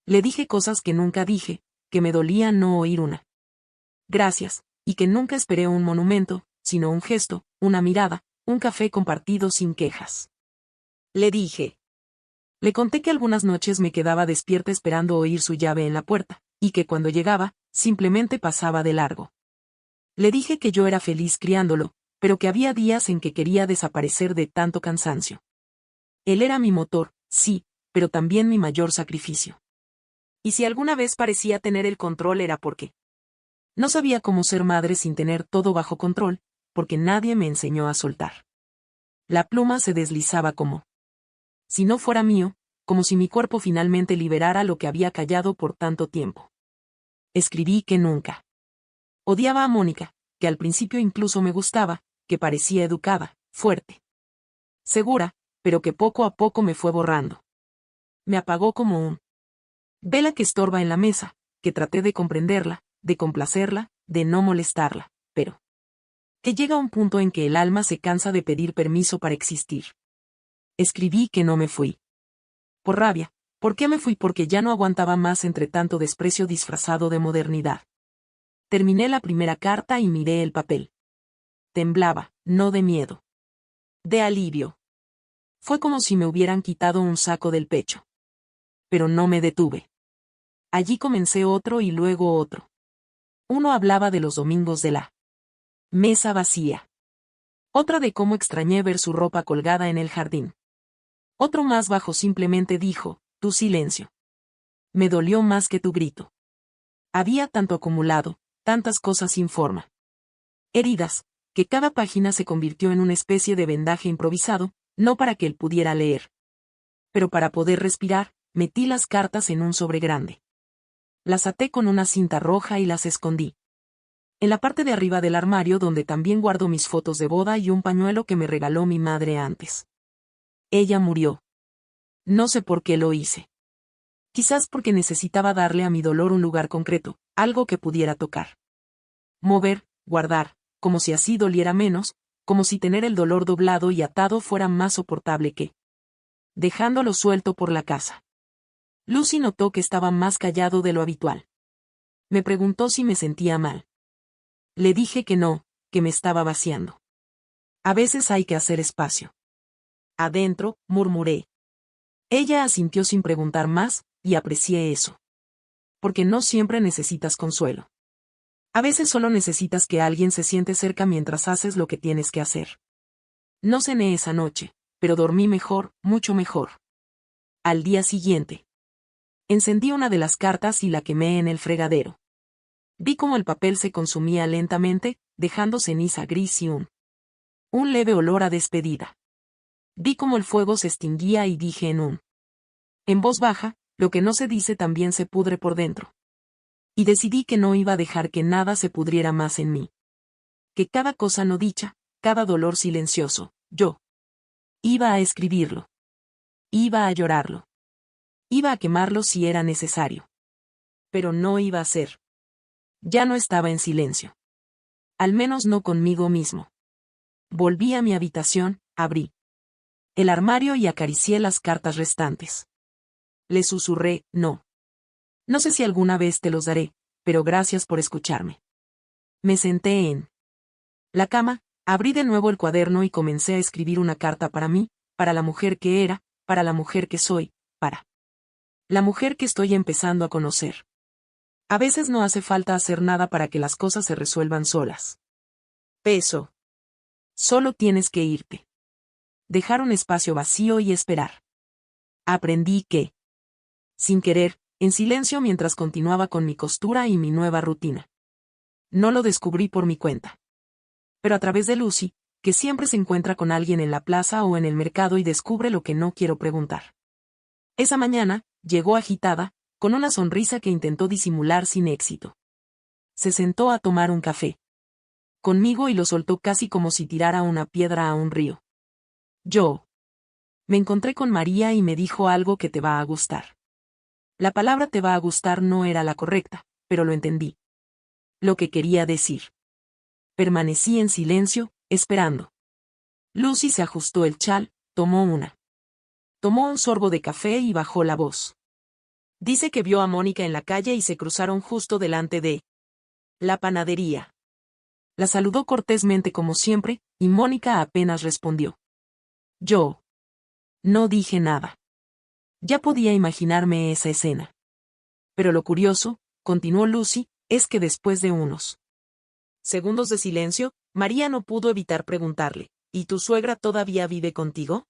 [SPEAKER 1] Le dije cosas que nunca dije, que me dolía no oír una gracias, y que nunca esperé un monumento, sino un gesto, una mirada, un café compartido sin quejas. Le dije. Le conté que algunas noches me quedaba despierta esperando oír su llave en la puerta, y que cuando llegaba, simplemente pasaba de largo. Le dije que yo era feliz criándolo, pero que había días en que quería desaparecer de tanto cansancio. Él era mi motor, sí, pero también mi mayor sacrificio. Y si alguna vez parecía tener el control era porque no sabía cómo ser madre sin tener todo bajo control, porque nadie me enseñó a soltar. La pluma se deslizaba como si no fuera mío, como si mi cuerpo finalmente liberara lo que había callado por tanto tiempo. Escribí que nunca odiaba a Mónica, que al principio incluso me gustaba, que parecía educada, fuerte, segura, pero que poco a poco me fue borrando. Me apagó como un vela que estorba en la mesa, que traté de comprenderla, de complacerla, de no molestarla, pero que llega un punto en que el alma se cansa de pedir permiso para existir. Escribí que no me fui. Por rabia. ¿Por qué me fui? Porque ya no aguantaba más entre tanto desprecio disfrazado de modernidad. Terminé la primera carta y miré el papel. Temblaba, no de miedo. De alivio. Fue como si me hubieran quitado un saco del pecho. Pero no me detuve. Allí comencé otro y luego otro. Uno hablaba de los domingos de la mesa vacía. Otra de cómo extrañé ver su ropa colgada en el jardín. Otro más bajo simplemente dijo, tu silencio. Me dolió más que tu grito. Había tanto acumulado, tantas cosas sin forma. Heridas, que cada página se convirtió en una especie de vendaje improvisado, no para que él pudiera leer. Pero para poder respirar, metí las cartas en un sobre grande. Las até con una cinta roja y las escondí. En la parte de arriba del armario donde también guardo mis fotos de boda y un pañuelo que me regaló mi madre antes. Ella murió. No sé por qué lo hice. Quizás porque necesitaba darle a mi dolor un lugar concreto, algo que pudiera tocar. Mover, guardar, como si así doliera menos, como si tener el dolor doblado y atado fuera más soportable que dejándolo suelto por la casa. Lucy notó que estaba más callado de lo habitual. Me preguntó si me sentía mal. Le dije que no, que me estaba vaciando. A veces hay que hacer espacio. Adentro, murmuré. Ella asintió sin preguntar más, y aprecié eso. Porque no siempre necesitas consuelo. A veces solo necesitas que alguien se siente cerca mientras haces lo que tienes que hacer. No cené esa noche, pero dormí mejor, mucho mejor. Al día siguiente. Encendí una de las cartas y la quemé en el fregadero. Vi cómo el papel se consumía lentamente, dejando ceniza gris y un leve olor a despedida. Vi cómo el fuego se extinguía y dije en voz baja, lo que no se dice también se pudre por dentro. Y decidí que no iba a dejar que nada se pudriera más en mí. Que cada cosa no dicha, cada dolor silencioso, yo iba a escribirlo. Iba a llorarlo. Iba a quemarlo si era necesario. Pero no iba a ser. Ya no estaba en silencio. Al menos no conmigo mismo. Volví a mi habitación, abrí el armario y acaricié las cartas restantes. Le susurré, no. No sé si alguna vez te los daré, pero gracias por escucharme. Me senté en la cama, abrí de nuevo el cuaderno y comencé a escribir una carta para mí, para la mujer que era, para la mujer que soy, para la mujer que estoy empezando a conocer. A veces no hace falta hacer nada para que las cosas se resuelvan solas. Peso. Solo tienes que irte. Dejar un espacio vacío y esperar. Aprendí que, sin querer, en silencio mientras continuaba con mi costura y mi nueva rutina. No lo descubrí por mi cuenta. Pero a través de Lucy, que siempre se encuentra con alguien en la plaza o en el mercado y descubre lo que no quiero preguntar. Esa mañana, llegó agitada, con una sonrisa que intentó disimular sin éxito. Se sentó a tomar un café conmigo y lo soltó casi como si tirara una piedra a un río. Yo me encontré con María y me dijo algo que te va a gustar. La palabra te va a gustar no era la correcta, pero lo entendí. Lo que quería decir. Permanecí en silencio, esperando. Lucy se ajustó el chal, tomó un sorbo de café y bajó la voz. Dice que vio a Mónica en la calle y se cruzaron justo delante de la panadería. La saludó cortésmente como siempre, y Mónica apenas respondió. Yo no dije nada. Ya podía imaginarme esa escena. Pero lo curioso, continuó Lucy, es que después de unos segundos de silencio, María no pudo evitar preguntarle, ¿y tu suegra todavía vive contigo?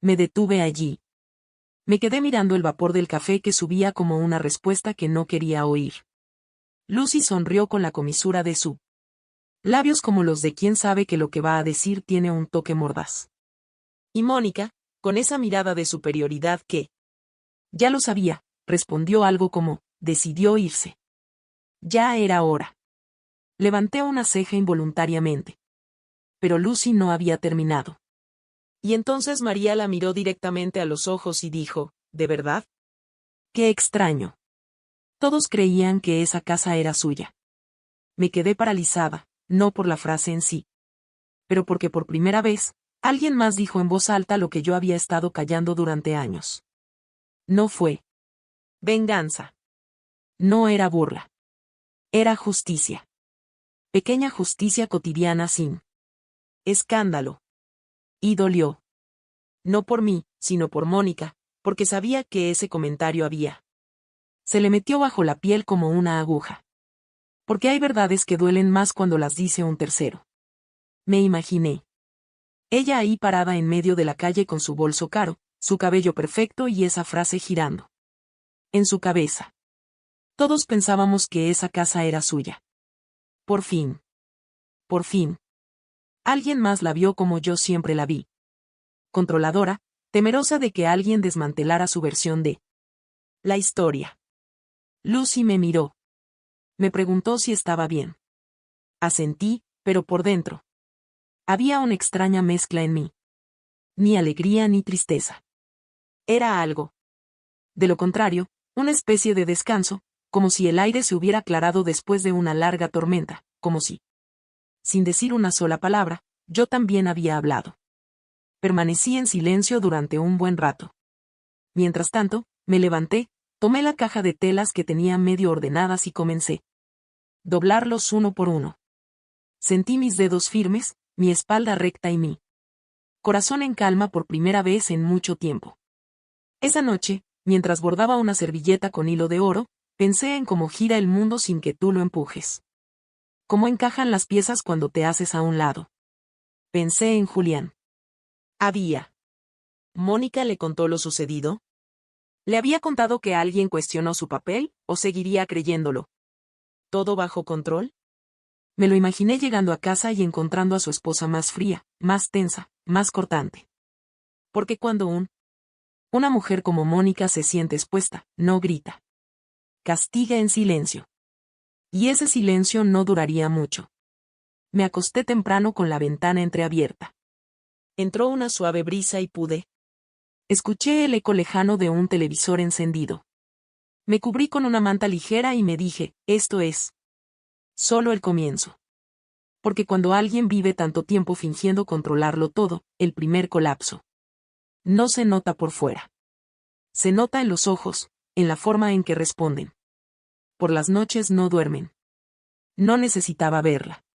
[SPEAKER 1] Me detuve allí. Me quedé mirando el vapor del café que subía como una respuesta que no quería oír. Lucy sonrió con la comisura de su labios como los de quien sabe que lo que va a decir tiene un toque mordaz. Y Mónica, con esa mirada de superioridad que ya lo sabía, respondió algo como, decidió irse. Ya era hora. Levanté una ceja involuntariamente. Pero Lucy no había terminado. Y entonces María la miró directamente a los ojos y dijo, ¿de verdad? Qué extraño. Todos creían que esa casa era suya. Me quedé paralizada, no por la frase en sí, pero porque por primera vez, alguien más dijo en voz alta lo que yo había estado callando durante años. No fue venganza. No era burla. Era justicia. Pequeña justicia cotidiana sin escándalo. Y dolió. No por mí, sino por Mónica, porque sabía que ese comentario había. Se le metió bajo la piel como una aguja. Porque hay verdades que duelen más cuando las dice un tercero. Me imaginé. Ella ahí parada en medio de la calle con su bolso caro, su cabello perfecto y esa frase girando en su cabeza. Todos pensábamos que esa casa era suya. Por fin. Por fin. Alguien más la vio como yo siempre la vi. Controladora, temerosa de que alguien desmantelara su versión de la historia. Lucy me miró. Me preguntó si estaba bien. Asentí, pero por dentro. Había una extraña mezcla en mí. Ni alegría ni tristeza. Era algo. De lo contrario, una especie de descanso, como si el aire se hubiera aclarado después de una larga tormenta, como si, sin decir una sola palabra, yo también había hablado. Permanecí en silencio durante un buen rato. Mientras tanto, me levanté, tomé la caja de telas que tenía medio ordenadas y comencé. Doblarlos uno por uno. Sentí mis dedos firmes, mi espalda recta y mi corazón en calma por primera vez en mucho tiempo. Esa noche, mientras bordaba una servilleta con hilo de oro, pensé en cómo gira el mundo sin que tú lo empujes. Cómo encajan las piezas cuando te haces a un lado. Pensé en Julián. ¿Mónica le contó lo sucedido? ¿Le había contado que alguien cuestionó su papel, o seguiría creyéndolo? ¿Todo bajo control? Me lo imaginé llegando a casa y encontrando a su esposa más fría, más tensa, más cortante. Porque cuando una mujer como Mónica se siente expuesta, no grita. Castiga en silencio. Y ese silencio no duraría mucho. Me acosté temprano con la ventana entreabierta. Entró una suave brisa y escuché el eco lejano de un televisor encendido. Me cubrí con una manta ligera y me dije, esto es solo el comienzo. Porque cuando alguien vive tanto tiempo fingiendo controlarlo todo, el primer colapso no se nota por fuera. Se nota en los ojos, en la forma en que responden. Por las noches no duermen. No necesitaba verla.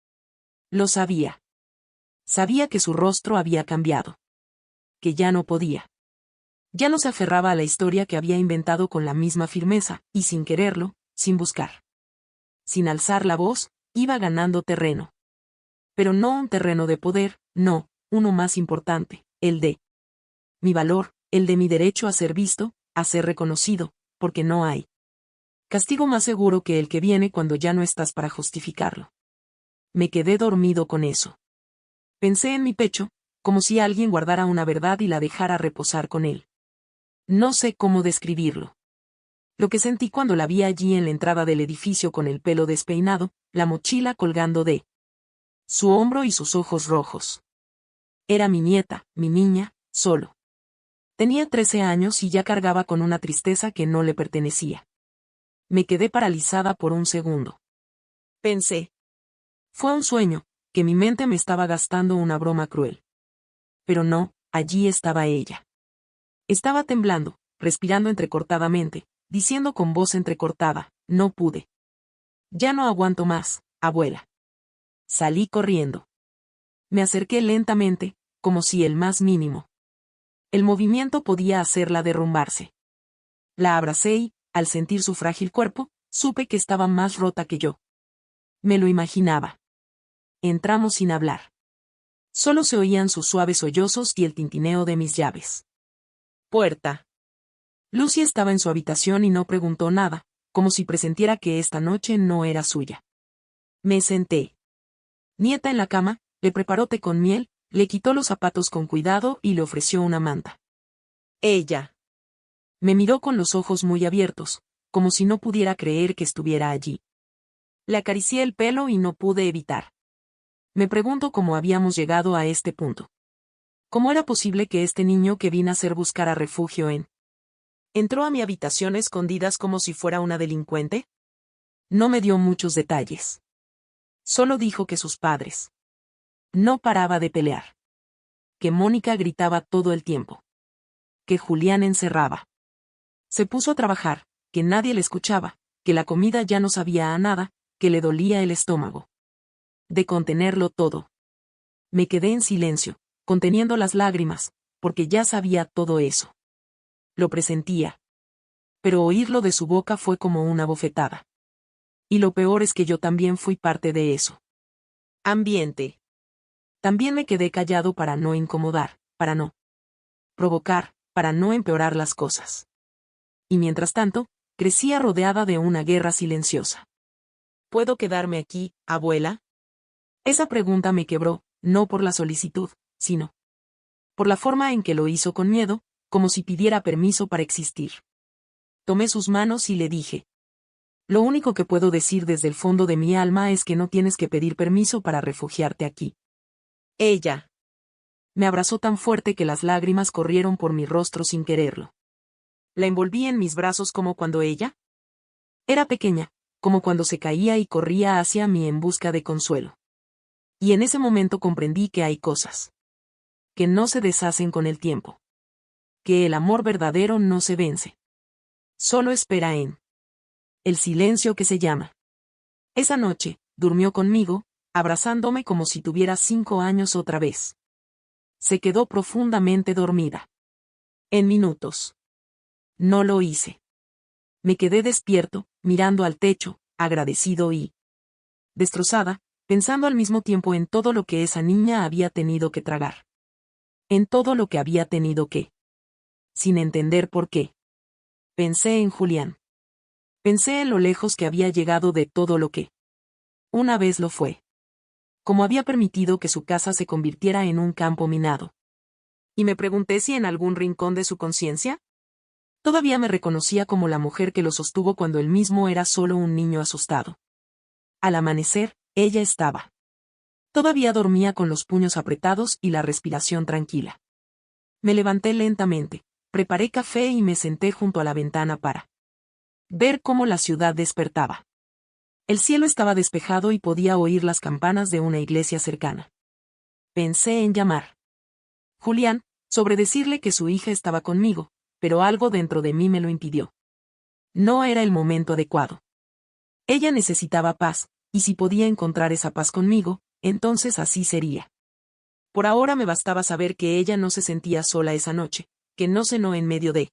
[SPEAKER 1] Lo sabía. Sabía que su rostro había cambiado. Que ya no podía. Ya no se aferraba a la historia que había inventado con la misma firmeza, y sin quererlo, sin buscar. Sin alzar la voz, iba ganando terreno. Pero no un terreno de poder, no, uno más importante, el de mi valor, el de mi derecho a ser visto, a ser reconocido, porque no hay castigo más seguro que el que viene cuando ya no estás para justificarlo. Me quedé dormido con eso. Pensé en mi pecho, como si alguien guardara una verdad y la dejara reposar con él. No sé cómo describirlo. Lo que sentí cuando la vi allí en la entrada del edificio con el pelo despeinado, la mochila colgando de su hombro y sus ojos rojos. Era mi nieta, mi niña, solo. Tenía 13 años y ya cargaba con una tristeza que no le pertenecía. Me quedé paralizada por un segundo. Pensé. Fue un sueño, que mi mente me estaba gastando una broma cruel. Pero no, allí estaba ella. Estaba temblando, respirando entrecortadamente, diciendo con voz entrecortada, no pude. Ya no aguanto más, abuela. Salí corriendo. Me acerqué lentamente, como si el más mínimo. El movimiento podía hacerla derrumbarse. La abracé y, al sentir su frágil cuerpo, supe que estaba más rota que yo. Me lo imaginaba. Entramos sin hablar. Solo se oían sus suaves sollozos y el tintineo de mis llaves. Puerta. Lucy estaba en su habitación y no preguntó nada, como si presentiera que esta noche no era suya. Me senté. Nieta en la cama, le preparó té con miel, le quitó los zapatos con cuidado y le ofreció una manta. Ella me miró con los ojos muy abiertos, como si no pudiera creer que estuviera allí. Le acaricié el pelo y no pude evitar. Me pregunto cómo habíamos llegado a este punto. ¿Cómo era posible que este niño que vine a hacer buscara refugio en? ¿Entró a mi habitación a escondidas como si fuera una delincuente? No me dio muchos detalles. Solo dijo que sus padres no paraba de pelear. Que Mónica gritaba todo el tiempo. Que Julián encerraba. Se puso a trabajar, que nadie le escuchaba, que la comida ya no sabía a nada, que le dolía el estómago. De contenerlo todo. Me quedé en silencio, conteniendo las lágrimas, porque ya sabía todo eso. Lo presentía. Pero oírlo de su boca fue como una bofetada. Y lo peor es que yo también fui parte de eso. Ambiente. También me quedé callado para no incomodar, para no provocar, para no empeorar las cosas. Y mientras tanto, crecía rodeada de una guerra silenciosa. ¿Puedo quedarme aquí, abuela? Esa pregunta me quebró, no por la solicitud, sino por la forma en que lo hizo con miedo, como si pidiera permiso para existir. Tomé sus manos y le dije. Lo único que puedo decir desde el fondo de mi alma es que no tienes que pedir permiso para refugiarte aquí. Ella me abrazó tan fuerte que las lágrimas corrieron por mi rostro sin quererlo. La envolví en mis brazos como cuando ella era pequeña, como cuando se caía y corría hacia mí en busca de consuelo. Y en ese momento comprendí que hay cosas que no se deshacen con el tiempo. Que el amor verdadero no se vence. Solo espera en el silencio que se llama. Esa noche, durmió conmigo, abrazándome como si tuviera 5 años otra vez. Se quedó profundamente dormida. En minutos. No lo hice. Me quedé despierto, mirando al techo, agradecido y destrozada, pensando al mismo tiempo en todo lo que esa niña había tenido que tragar. En todo lo que había tenido que. Sin entender por qué. Pensé en Julián. Pensé en lo lejos que había llegado de todo lo que una vez lo fue. Cómo había permitido que su casa se convirtiera en un campo minado. Y me pregunté si en algún rincón de su conciencia todavía me reconocía como la mujer que lo sostuvo cuando él mismo era solo un niño asustado. Al amanecer, ella estaba. Todavía dormía con los puños apretados y la respiración tranquila. Me levanté lentamente, preparé café y me senté junto a la ventana para ver cómo la ciudad despertaba. El cielo estaba despejado y podía oír las campanas de una iglesia cercana. Pensé en llamar Julián, sobre decirle que su hija estaba conmigo, pero algo dentro de mí me lo impidió. No era el momento adecuado. Ella necesitaba paz, y si podía encontrar esa paz conmigo, entonces así sería. Por ahora me bastaba saber que ella no se sentía sola esa noche, que no cenó en medio de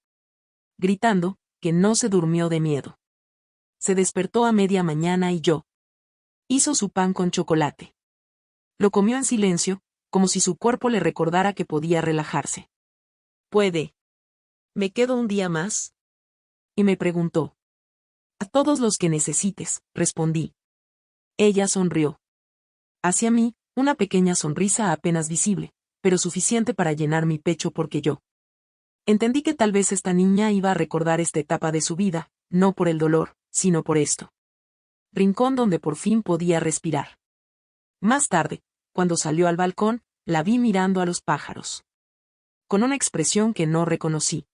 [SPEAKER 1] gritando, que no se durmió de miedo. Se despertó a media mañana y hizo su pan con chocolate. Lo comió en silencio, como si su cuerpo le recordara que podía relajarse. ¿Me quedo un día más? Y me preguntó. A todos los que necesites, respondí. Ella sonrió. Hacia mí, una pequeña sonrisa apenas visible, pero suficiente para llenar mi pecho porque entendí que tal vez esta niña iba a recordar esta etapa de su vida, no por el dolor, sino por esto. Rincón donde por fin podía respirar. Más tarde, cuando salió al balcón, la vi mirando a los pájaros. Con una expresión que no reconocí.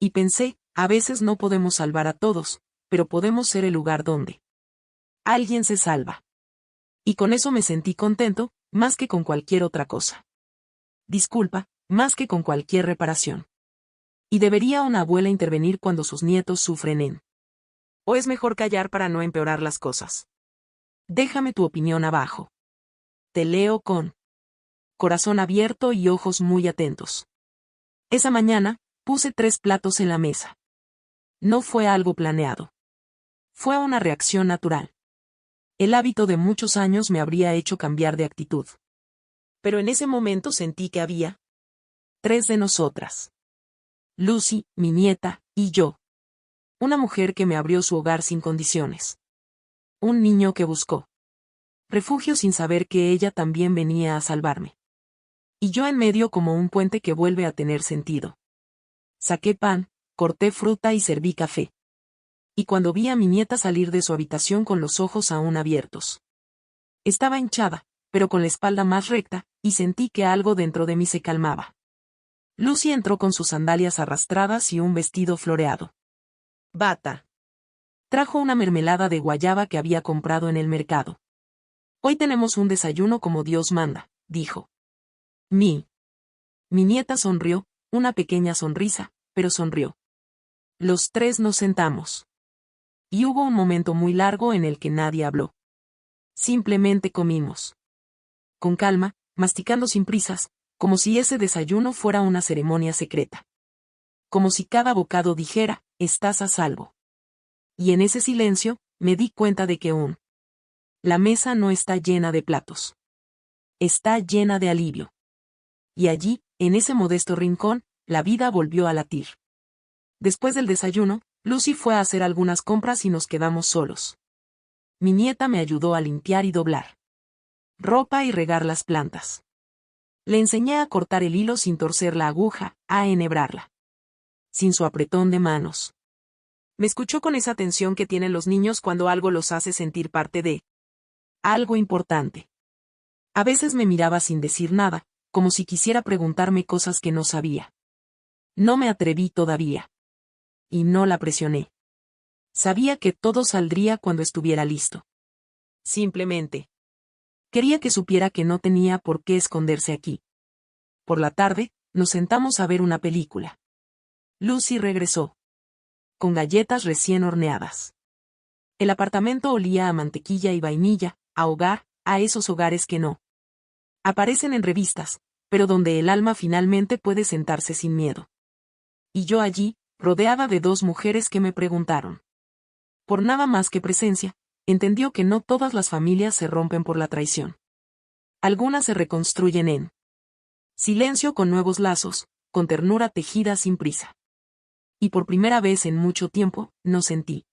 [SPEAKER 1] Y pensé, a veces no podemos salvar a todos, pero podemos ser el lugar donde alguien se salva. Y con eso me sentí contento, más que con cualquier otra cosa. Disculpa, más que con cualquier reparación. ¿Y debería una abuela intervenir cuando sus nietos sufren? ¿O es mejor callar para no empeorar las cosas? Déjame tu opinión abajo. Te leo con corazón abierto y ojos muy atentos. Esa mañana, puse 3 platos en la mesa. No fue algo planeado. Fue una reacción natural. El hábito de muchos años me habría hecho cambiar de actitud. Pero en ese momento sentí que había 3 de nosotras. Lucy, mi nieta, y yo. Una mujer que me abrió su hogar sin condiciones. Un niño que buscó refugio sin saber que ella también venía a salvarme. Y yo en medio como un puente que vuelve a tener sentido. Saqué pan, corté fruta y serví café. Y cuando vi a mi nieta salir de su habitación con los ojos aún abiertos. Estaba hinchada, pero con la espalda más recta, y sentí que algo dentro de mí se calmaba. Lucy entró con sus sandalias arrastradas y un vestido floreado. Bata. Trajo una mermelada de guayaba que había comprado en el mercado. Hoy tenemos un desayuno como Dios manda, dijo. Mi nieta sonrió, una pequeña sonrisa, pero sonrió. Los 3 nos sentamos. Y hubo un momento muy largo en el que nadie habló. Simplemente comimos. Con calma, masticando sin prisas, como si ese desayuno fuera una ceremonia secreta. Como si cada bocado dijera, estás a salvo. Y en ese silencio, me di cuenta de que la mesa no está llena de platos. Está llena de alivio. Y allí, en ese modesto rincón, la vida volvió a latir. Después del desayuno, Lucy fue a hacer algunas compras y nos quedamos solos. Mi nieta me ayudó a limpiar y doblar ropa y regar las plantas. Le enseñé a cortar el hilo sin torcer la aguja, a enhebrarla. Sin su apretón de manos. Me escuchó con esa atención que tienen los niños cuando algo los hace sentir parte de algo importante. A veces me miraba sin decir nada, como si quisiera preguntarme cosas que no sabía. No me atreví todavía. Y no la presioné. Sabía que todo saldría cuando estuviera listo. Simplemente. Quería que supiera que no tenía por qué esconderse aquí. Por la tarde, nos sentamos a ver una película. Lucy regresó. Con galletas recién horneadas. El apartamento olía a mantequilla y vainilla, a hogar, a esos hogares que no aparecen en revistas, pero donde el alma finalmente puede sentarse sin miedo. Y yo allí, rodeada de 2 mujeres que me preguntaron. Por nada más que presencia, entendió que no todas las familias se rompen por la traición. Algunas se reconstruyen en silencio con nuevos lazos, con ternura tejida sin prisa. Y por primera vez en mucho tiempo, no sentí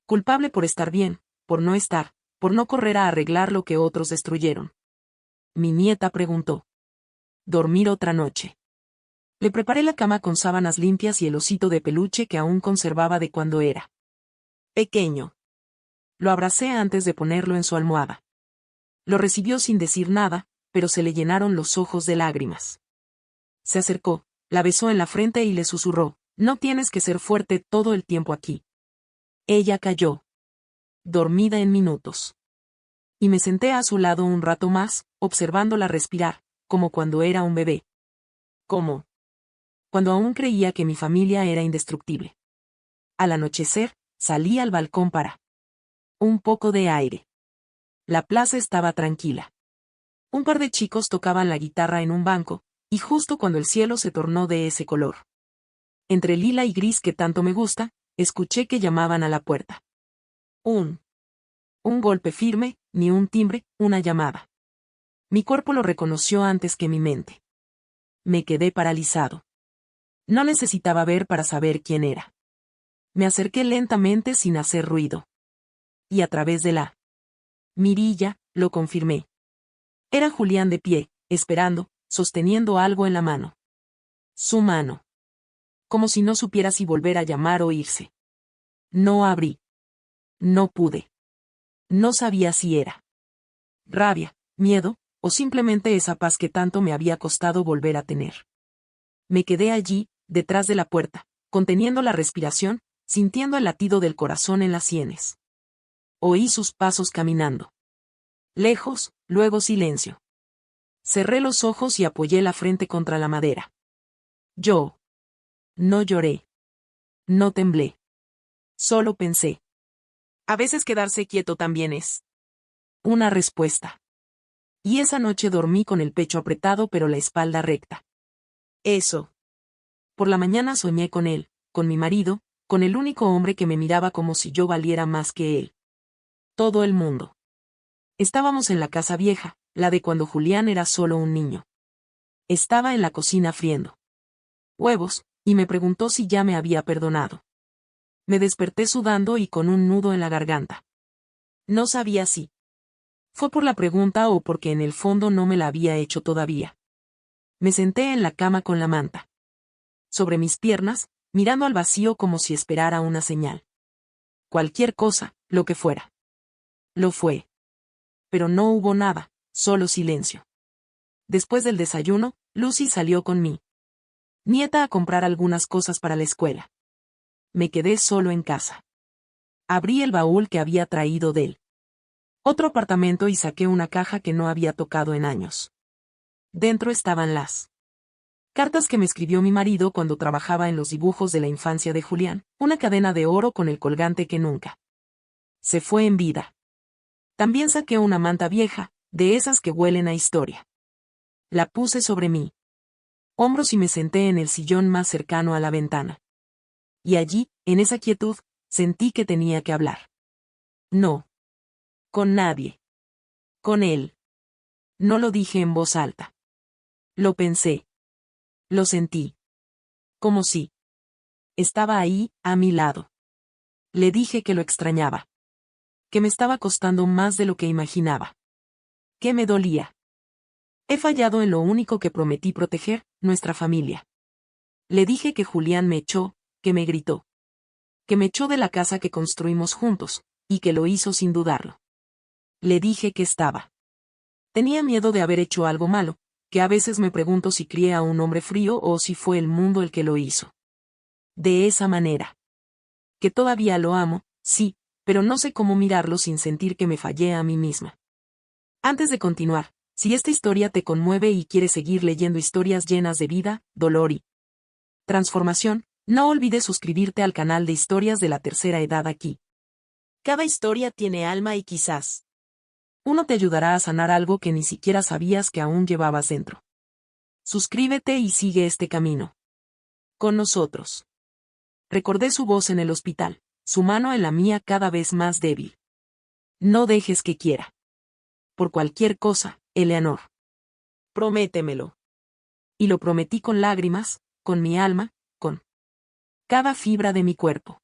[SPEAKER 1] culpable por estar bien, por no estar, por no correr a arreglar lo que otros destruyeron. Mi nieta preguntó. ¿Dormir otra noche? Le preparé la cama con sábanas limpias y el osito de peluche que aún conservaba de cuando era pequeño. Lo abracé antes de ponerlo en su almohada. Lo recibió sin decir nada, pero se le llenaron los ojos de lágrimas. Se acercó, la besó en la frente y le susurró, no tienes que ser fuerte todo el tiempo aquí. Ella cayó. Dormida en minutos. Y me senté a su lado un rato más, observándola respirar, como cuando era un bebé. Como cuando aún creía que mi familia era indestructible. Al anochecer, salí al balcón para un poco de aire. La plaza estaba tranquila. Un par de chicos tocaban la guitarra en un banco, y justo cuando el cielo se tornó de ese color, entre lila y gris que tanto me gusta, escuché que llamaban a la puerta. Un golpe firme, ni un timbre, una llamada. Mi cuerpo lo reconoció antes que mi mente. Me quedé paralizado. No necesitaba ver para saber quién era. Me acerqué lentamente sin hacer ruido. Y a través de la mirilla, lo confirmé. Era Julián de pie, esperando, sosteniendo algo en la mano. Su mano. Como si no supiera si volver a llamar o irse. No abrí. No pude. No sabía si era rabia, miedo, o simplemente esa paz que tanto me había costado volver a tener. Me quedé allí, detrás de la puerta, conteniendo la respiración, sintiendo el latido del corazón en las sienes. Oí sus pasos caminando. Lejos, luego silencio. Cerré los ojos y apoyé la frente contra la madera. Yo. No lloré. No temblé. Solo pensé. A veces quedarse quieto también es una respuesta. Y esa noche dormí con el pecho apretado pero la espalda recta. Eso. Por la mañana soñé con él, con mi marido, con el único hombre que me miraba como si yo valiera más que él. Todo el mundo. Estábamos en la casa vieja, la de cuando Julián era solo un niño. Estaba en la cocina friendo huevos, y me preguntó si ya me había perdonado. Me desperté sudando y con un nudo en la garganta. No sabía si fue por la pregunta o porque en el fondo no me la había hecho todavía. Me senté en la cama con la manta sobre mis piernas, mirando al vacío como si esperara una señal. Cualquier cosa, lo que fuera. Lo fue. Pero no hubo nada, solo silencio. Después del desayuno, Lucy salió con mi nieta a comprar algunas cosas para la escuela. Me quedé solo en casa. Abrí el baúl que había traído del otro apartamento y saqué una caja que no había tocado en años. Dentro estaban las cartas que me escribió mi marido cuando trabajaba en los dibujos de la infancia de Julián, una cadena de oro con el colgante que nunca se fue en vida. También saqué una manta vieja, de esas que huelen a historia. La puse sobre mí hombros y me senté en el sillón más cercano a la ventana. Y allí, en esa quietud, sentí que tenía que hablar. No. Con nadie. Con él. No lo dije en voz alta. Lo pensé. Lo sentí. Como si estaba ahí, a mi lado. Le dije que lo extrañaba. Que me estaba costando más de lo que imaginaba. Que me dolía. He fallado en lo único que prometí proteger, nuestra familia. Le dije que Julián me echó, que me gritó. Que me echó de la casa que construimos juntos, y que lo hizo sin dudarlo. Le dije que estaba. Tenía miedo de haber hecho algo malo, que a veces me pregunto si crié a un hombre frío o si fue el mundo el que lo hizo. De esa manera. Que todavía lo amo, sí, pero no sé cómo mirarlo sin sentir que me fallé a mí misma. Antes de continuar, si esta historia te conmueve y quieres seguir leyendo historias llenas de vida, dolor y transformación, no olvides suscribirte al canal de Historias de la Tercera Edad aquí. Cada historia tiene alma y quizás uno te ayudará a sanar algo que ni siquiera sabías que aún llevabas dentro. Suscríbete y sigue este camino con nosotros. Recordé su voz en el hospital, su mano en la mía cada vez más débil. No dejes que quiera. Por cualquier cosa, Eleanor. Prométemelo. Y lo prometí con lágrimas, con mi alma, con cada fibra de mi cuerpo.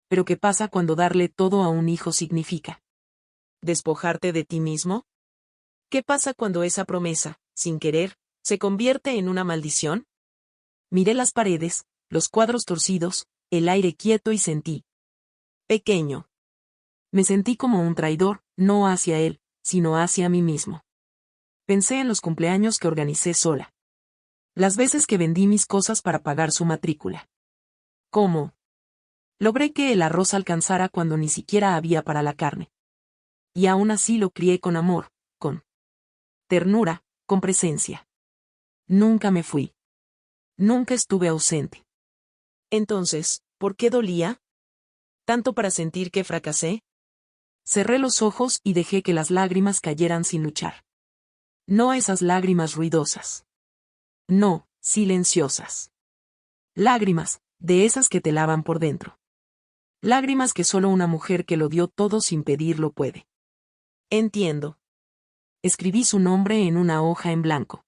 [SPEAKER 1] Pero ¿qué pasa cuando darle todo a un hijo significa despojarte de ti mismo? ¿Qué pasa cuando esa promesa, sin querer, se convierte en una maldición? Miré las paredes, los cuadros torcidos, el aire quieto y sentí pequeño. Me sentí como un traidor, no hacia él, sino hacia mí mismo. Pensé en los cumpleaños que organicé sola. Las veces que vendí mis cosas para pagar su matrícula. ¿Cómo? Logré que el arroz alcanzara cuando ni siquiera había para la carne. Y aún así lo crié con amor, con ternura, con presencia. Nunca me fui. Nunca estuve ausente. Entonces, ¿por qué dolía tanto para sentir que fracasé? Cerré los ojos y dejé que las lágrimas cayeran sin luchar. No esas lágrimas ruidosas. No, silenciosas. Lágrimas, de esas que te lavan por dentro. Lágrimas que solo una mujer que lo dio todo sin pedirlo puede. Entiendo. Escribí su nombre en una hoja en blanco.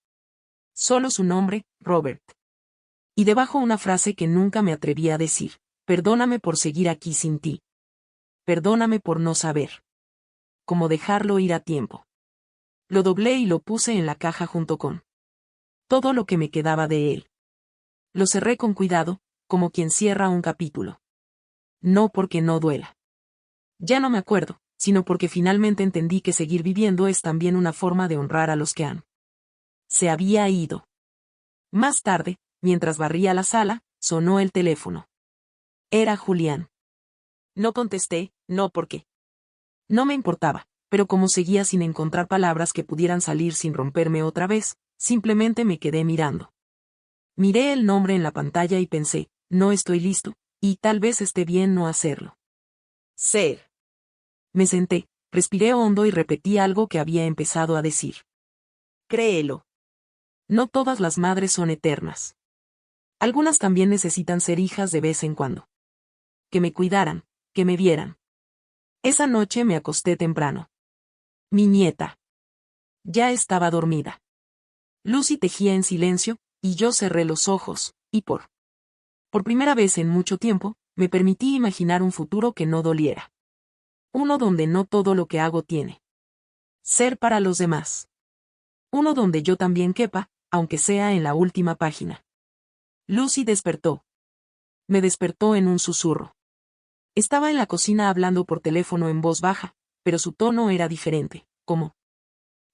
[SPEAKER 1] Solo su nombre, Robert. Y debajo una frase que nunca me atreví a decir. Perdóname por seguir aquí sin ti. Perdóname por no saber cómo dejarlo ir a tiempo. Lo doblé y lo puse en la caja junto con todo lo que me quedaba de él. Lo cerré con cuidado, como quien cierra un capítulo. No porque no duela. Ya no me acuerdo, sino porque finalmente entendí que seguir viviendo es también una forma de honrar a los que han. Se había ido. Más tarde, mientras barría la sala, sonó el teléfono. Era Julián. No contesté, no porque no me importaba, pero como seguía sin encontrar palabras que pudieran salir sin romperme otra vez, simplemente me quedé mirando. Miré el nombre en la pantalla y pensé, no estoy listo, y tal vez esté bien no hacerlo. Ser. Me senté, respiré hondo y repetí algo que había empezado a decir. Créelo. No todas las madres son eternas. Algunas también necesitan ser hijas de vez en cuando. Que me cuidaran, que me vieran. Esa noche me acosté temprano. Mi nieta. Ya estaba dormida. Lucy tejía en silencio, y yo cerré los ojos, y por primera vez en mucho tiempo, me permití imaginar un futuro que no doliera. Uno donde no todo lo que hago tiene ser para los demás. Uno donde yo también quepa, aunque sea en la última página. Lucy despertó. Me despertó en un susurro. Estaba en la cocina hablando por teléfono en voz baja, pero su tono era diferente, como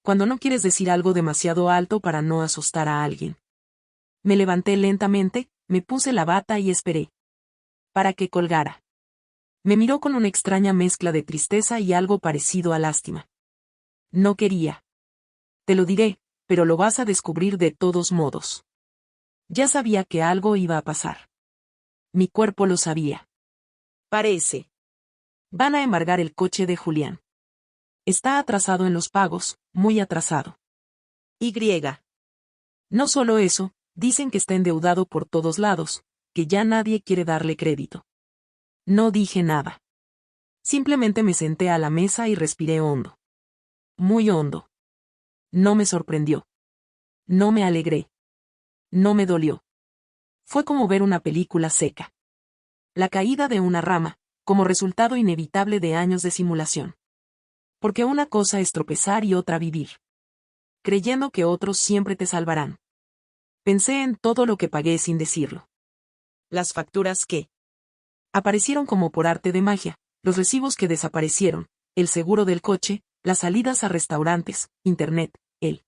[SPEAKER 1] cuando no quieres decir algo demasiado alto para no asustar a alguien. Me levanté lentamente, me puse la bata y esperé para que colgara. Me miró con una extraña mezcla de tristeza y algo parecido a lástima. No quería. Te lo diré, pero lo vas a descubrir de todos modos. Ya sabía que algo iba a pasar. Mi cuerpo lo sabía. Parece. Van a embargar el coche de Julián. Está atrasado en los pagos, muy atrasado. Y. No solo eso, dicen que está endeudado por todos lados, que ya nadie quiere darle crédito. No dije nada. Simplemente me senté a la mesa y respiré hondo. Muy hondo. No me sorprendió. No me alegré. No me dolió. Fue como ver una película seca. La caída de una rama, como resultado inevitable de años de simulación. Porque una cosa es tropezar y otra vivir. Creyendo que otros siempre te salvarán. Pensé en todo lo que pagué sin decirlo. Las facturas que aparecieron como por arte de magia, los recibos que desaparecieron, el seguro del coche, las salidas a restaurantes, internet, el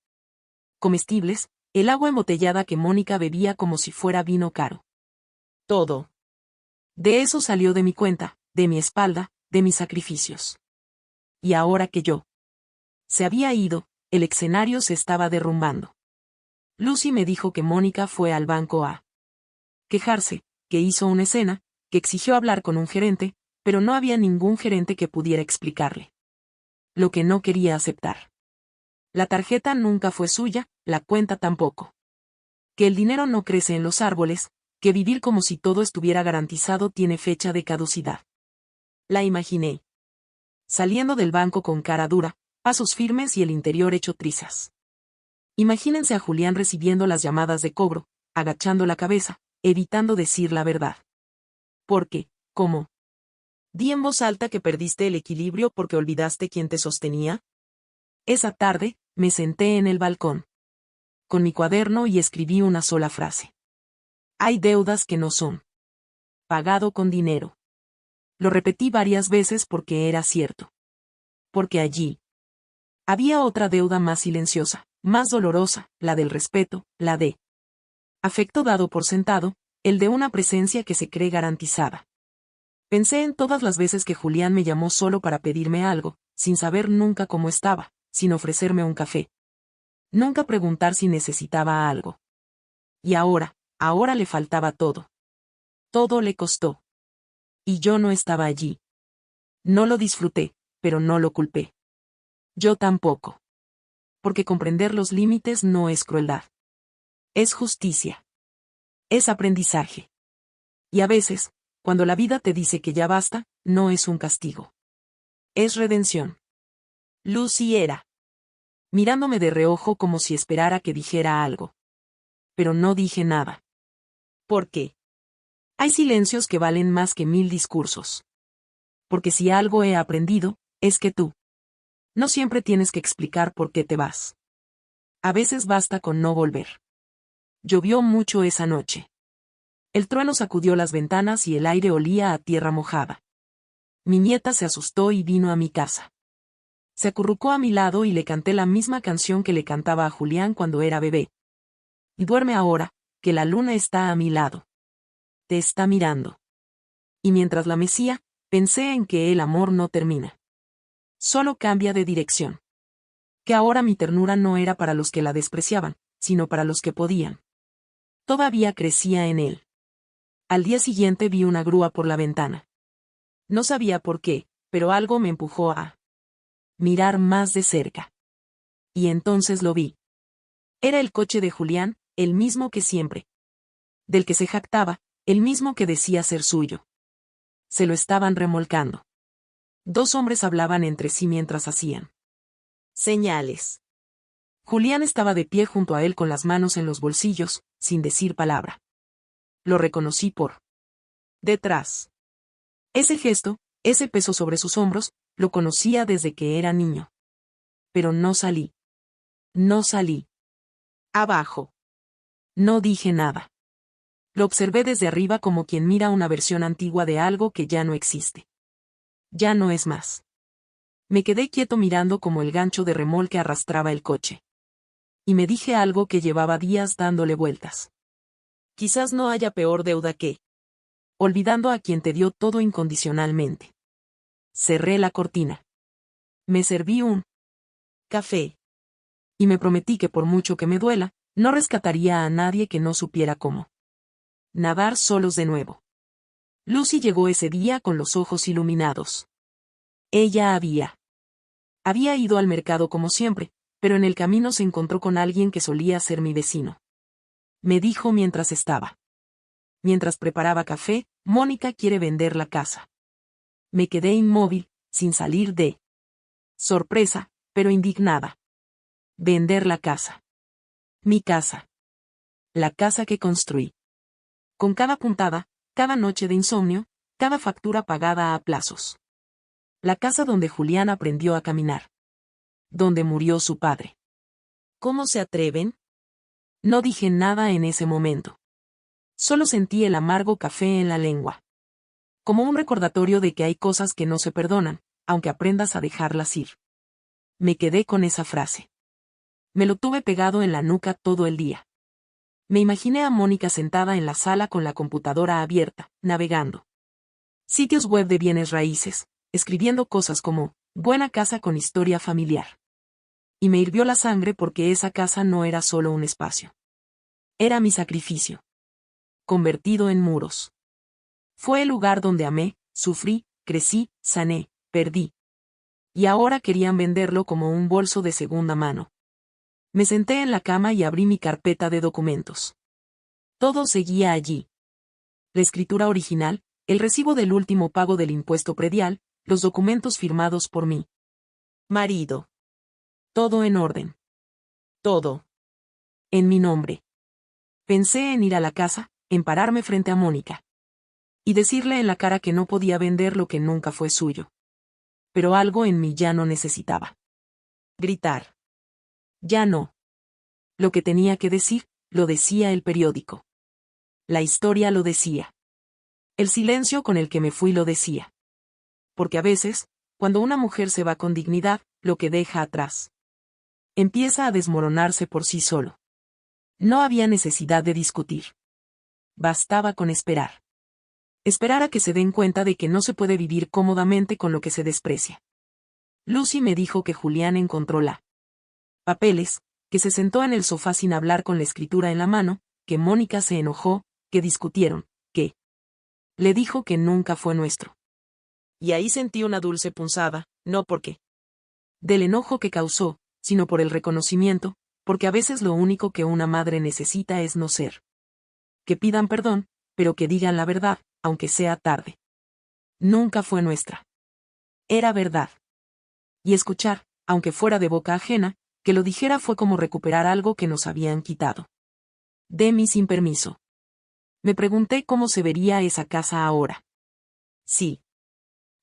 [SPEAKER 1] comestibles, el agua embotellada que Mónica bebía como si fuera vino caro. Todo. De eso salió de mi cuenta, de mi espalda, de mis sacrificios. Y ahora que yo se había ido, el escenario se estaba derrumbando. Lucy me dijo que Mónica fue al banco a quejarse, que hizo una escena, que exigió hablar con un gerente, pero no había ningún gerente que pudiera explicarle lo que no quería aceptar. La tarjeta nunca fue suya, la cuenta tampoco. Que el dinero no crece en los árboles, que vivir como si todo estuviera garantizado tiene fecha de caducidad. La imaginé saliendo del banco con cara dura, pasos firmes y el interior hecho trizas. Imagínense a Julián recibiendo las llamadas de cobro, agachando la cabeza, evitando decir la verdad. Porque, ¿cómo? Di en voz alta que perdiste el equilibrio porque olvidaste quién te sostenía. Esa tarde, me senté en el balcón con mi cuaderno y escribí una sola frase. Hay deudas que no son pagado con dinero. Lo repetí varias veces porque era cierto. Porque allí había otra deuda más silenciosa, más dolorosa, la del respeto, la de afecto dado por sentado, el de una presencia que se cree garantizada. Pensé en todas las veces que Julián me llamó solo para pedirme algo, sin saber nunca cómo estaba, sin ofrecerme un café. Nunca preguntar si necesitaba algo. Y ahora le faltaba todo. Todo le costó. Y yo no estaba allí. No lo disfruté, pero no lo culpé. Yo tampoco. Porque comprender los límites no es crueldad. Es justicia. Es aprendizaje. Y a veces, Cuando la vida te dice que ya basta, no es un castigo. Es redención. Lucy era mirándome de reojo como si esperara que dijera algo. Pero no dije nada. ¿Por qué? Hay silencios que valen más que 1000 discursos. Porque si algo he aprendido, es que tú no siempre tienes que explicar por qué te vas. A veces basta con no volver. Llovió mucho esa noche. El trueno sacudió las ventanas y el aire olía a tierra mojada. Mi nieta se asustó y vino a mi casa. Se acurrucó a mi lado y le canté la misma canción que le cantaba a Julián cuando era bebé. Y duerme ahora, que la luna está a mi lado. Te está mirando. Y mientras la mecía, pensé en que el amor no termina. Solo cambia de dirección. Que ahora mi ternura no era para los que la despreciaban, sino para los que podían. Todavía crecía en él. Al día siguiente vi una grúa por la ventana. No sabía por qué, pero algo me empujó a mirar más de cerca. Y entonces lo vi. Era el coche de Julián, el mismo que siempre. Del que se jactaba, el mismo que decía ser suyo. Se lo estaban remolcando. 2 hombres hablaban entre sí mientras hacían señales. Julián estaba de pie junto a él con las manos en los bolsillos, sin decir palabra. Lo reconocí por detrás. Ese gesto, ese peso sobre sus hombros, lo conocía desde que era niño. Pero no salí. No salí. Abajo. No dije nada. Lo observé desde arriba como quien mira una versión antigua de algo que ya no existe. Ya no es más. Me quedé quieto mirando como el gancho de remolque arrastraba el coche. Y me dije algo que llevaba días dándole vueltas. Quizás no haya peor deuda que olvidando a quien te dio todo incondicionalmente. Cerré la cortina. Me serví un café. Y me prometí que por mucho que me duela, no rescataría a nadie que no supiera cómo nadar solos de nuevo. Lucy llegó ese día con los ojos iluminados. Ella había ido al mercado como siempre, pero en el camino se encontró con alguien que solía ser mi vecino. Me dijo mientras preparaba café, Mónica quiere vender la casa. Me quedé inmóvil, sin salir de sorpresa, pero indignada. Vender la casa. Mi casa. La casa que construí. Con cada puntada, cada noche de insomnio, cada factura pagada a plazos. La casa donde Julián aprendió a caminar. Donde murió su padre. ¿Cómo se atreven? No dije nada en ese momento. Solo sentí el amargo café en la lengua. Como un recordatorio de que hay cosas que no se perdonan, aunque aprendas a dejarlas ir. Me quedé con esa frase. Me lo tuve pegado en la nuca todo el día. Me imaginé a Mónica sentada en la sala con la computadora abierta, navegando sitios web de bienes raíces, escribiendo cosas como, buena casa con historia familiar. Y me hirvió la sangre porque esa casa no era solo un espacio. Era mi sacrificio. Convertido en muros. Fue el lugar donde amé, sufrí, crecí, sané, perdí. Y ahora querían venderlo como un bolso de segunda mano. Me senté en la cama y abrí mi carpeta de documentos. Todo seguía allí. La escritura original, el recibo del último pago del impuesto predial, los documentos firmados por mi marido. Todo en orden. Todo. En mi nombre. Pensé en ir a la casa, en pararme frente a Mónica. Y decirle en la cara que no podía vender lo que nunca fue suyo. Pero algo en mí ya no necesitaba gritar. Ya no. Lo que tenía que decir, lo decía el periódico. La historia lo decía. El silencio con el que me fui lo decía. Porque a veces, cuando una mujer se va con dignidad, lo que deja atrás empieza a desmoronarse por sí solo. No había necesidad de discutir. Bastaba con esperar. Esperar a que se den cuenta de que no se puede vivir cómodamente con lo que se desprecia. Lucy me dijo que Julián encontró la papeles, que se sentó en el sofá sin hablar con la escritura en la mano, que Mónica se enojó, que discutieron, que le dijo que nunca fue nuestro. Y ahí sentí una dulce punzada, no porque del enojo que causó, sino por el reconocimiento, porque a veces lo único que una madre necesita es no ser. Que pidan perdón, pero que digan la verdad, aunque sea tarde. Nunca fue nuestra. Era verdad. Y escuchar, aunque fuera de boca ajena, que lo dijera fue como recuperar algo que nos habían quitado. Demi sin permiso. Me pregunté cómo se vería esa casa ahora. Sí.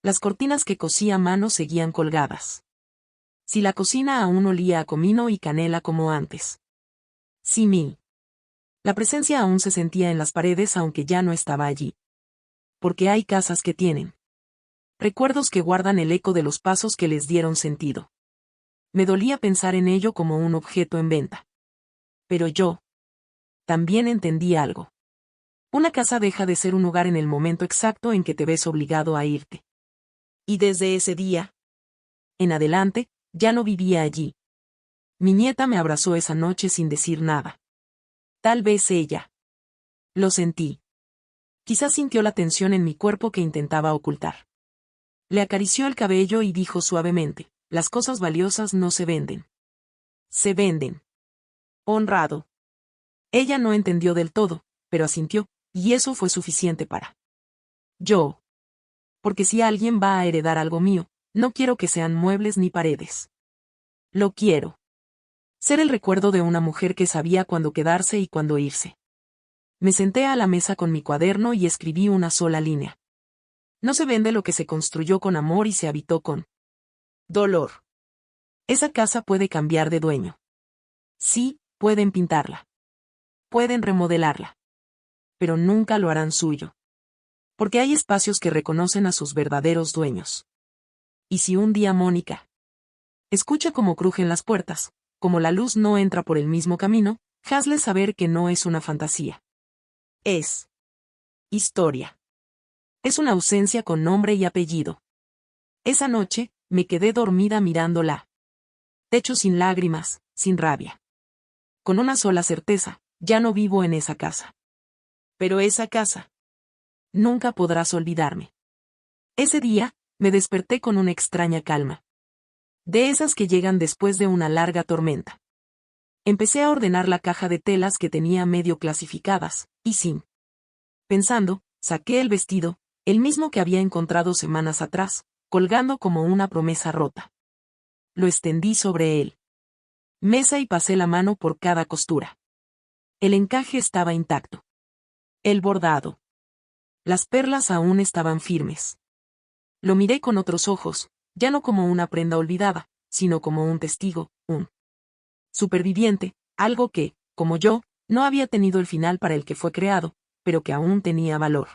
[SPEAKER 1] Las cortinas que cosí a mano seguían colgadas. Si la cocina aún olía a comino y canela como antes. Sí, mil. La presencia aún se sentía en las paredes aunque ya no estaba allí. Porque hay casas que tienen recuerdos que guardan el eco de los pasos que les dieron sentido. Me dolía pensar en ello como un objeto en venta. Pero yo también entendí algo. Una casa deja de ser un hogar en el momento exacto en que te ves obligado a irte. Y desde ese día en adelante, ya no vivía allí. Mi nieta me abrazó esa noche sin decir nada. Tal vez ella lo sentí. Quizás sintió la tensión en mi cuerpo que intentaba ocultar. Le acarició el cabello y dijo suavemente, las cosas valiosas no se venden. Se venden. Honrado. Ella no entendió del todo, pero asintió, y eso fue suficiente para yo. Porque si alguien va a heredar algo mío, no quiero que sean muebles ni paredes. Lo quiero. Ser el recuerdo de una mujer que sabía cuándo quedarse y cuándo irse. Me senté a la mesa con mi cuaderno y escribí una sola línea. No se vende lo que se construyó con amor y se habitó con dolor. Esa casa puede cambiar de dueño. Sí, pueden pintarla. Pueden remodelarla. Pero nunca lo harán suyo. Porque hay espacios que reconocen a sus verdaderos dueños. Y si un día Mónica escucha cómo crujen las puertas, como la luz no entra por el mismo camino, hazle saber que no es una fantasía. Es historia. Es una ausencia con nombre y apellido. Esa noche, me quedé dormida mirándola. Techo sin lágrimas, sin rabia. Con una sola certeza, ya no vivo en esa casa. Pero esa casa nunca podrás olvidarme. Ese día, me desperté con una extraña calma. De esas que llegan después de una larga tormenta. Empecé a ordenar la caja de telas que tenía medio clasificadas, y sin pensando, saqué el vestido, el mismo que había encontrado semanas atrás, colgando como una promesa rota. Lo extendí sobre él. Mesa y pasé la mano por cada costura. El encaje estaba intacto. El bordado. Las perlas aún estaban firmes. Lo miré con otros ojos, ya no como una prenda olvidada, sino como un testigo, un superviviente, algo que, como yo, no había tenido el final para el que fue creado, pero que aún tenía valor.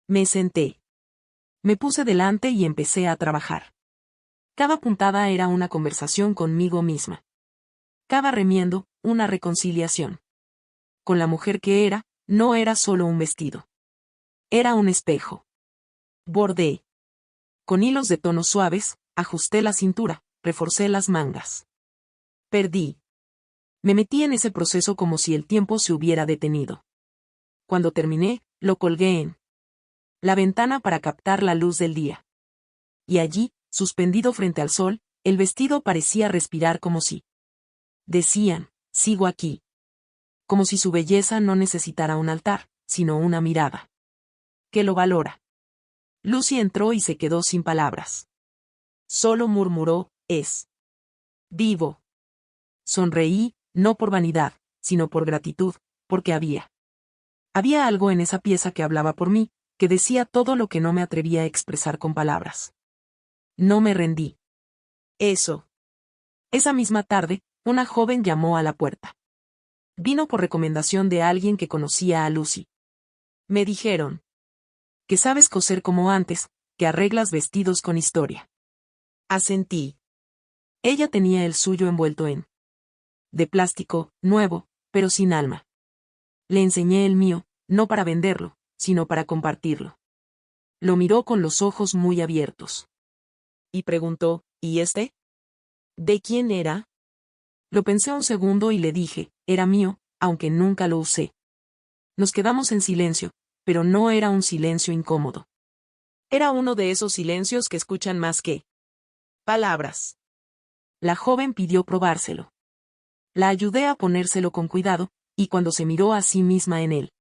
[SPEAKER 1] Me senté. Me puse delante y empecé a trabajar. Cada puntada era una conversación conmigo misma. Cada remiendo, una reconciliación. Con la mujer que era, no era solo un vestido. Era un espejo. Bordé. Con hilos de tonos suaves, ajusté la cintura, reforcé las mangas. Perdí. Me metí en ese proceso como si el tiempo se hubiera detenido. Cuando terminé, lo colgué en la ventana para captar la luz del día. Y allí, suspendido frente al sol, el vestido parecía respirar como si decían, sigo aquí. Como si su belleza no necesitara un altar, sino una mirada que lo valora. Lucy entró y se quedó sin palabras. Solo murmuró, es vivo. Sonreí, no por vanidad, sino por gratitud, porque había algo en esa pieza que hablaba por mí, que decía todo lo que no me atrevía a expresar con palabras. No me rendí. Esa misma tarde, una joven llamó a la puerta. Vino por recomendación de alguien que conocía a Lucy. Me dijeron que sabes coser como antes, que arreglas vestidos con historia. Asentí. Ella tenía el suyo envuelto en de plástico, nuevo, pero sin alma. Le enseñé el mío, no para venderlo, sino para compartirlo. Lo miró con los ojos muy abiertos. Y preguntó, ¿y este? ¿De quién era? Lo pensé un segundo y le dije, era mío, aunque nunca lo usé. Nos quedamos en silencio, pero no era un silencio incómodo. Era uno de esos silencios que escuchan más que palabras. La joven pidió probárselo. La ayudé a ponérselo con cuidado, y cuando se miró a sí misma en él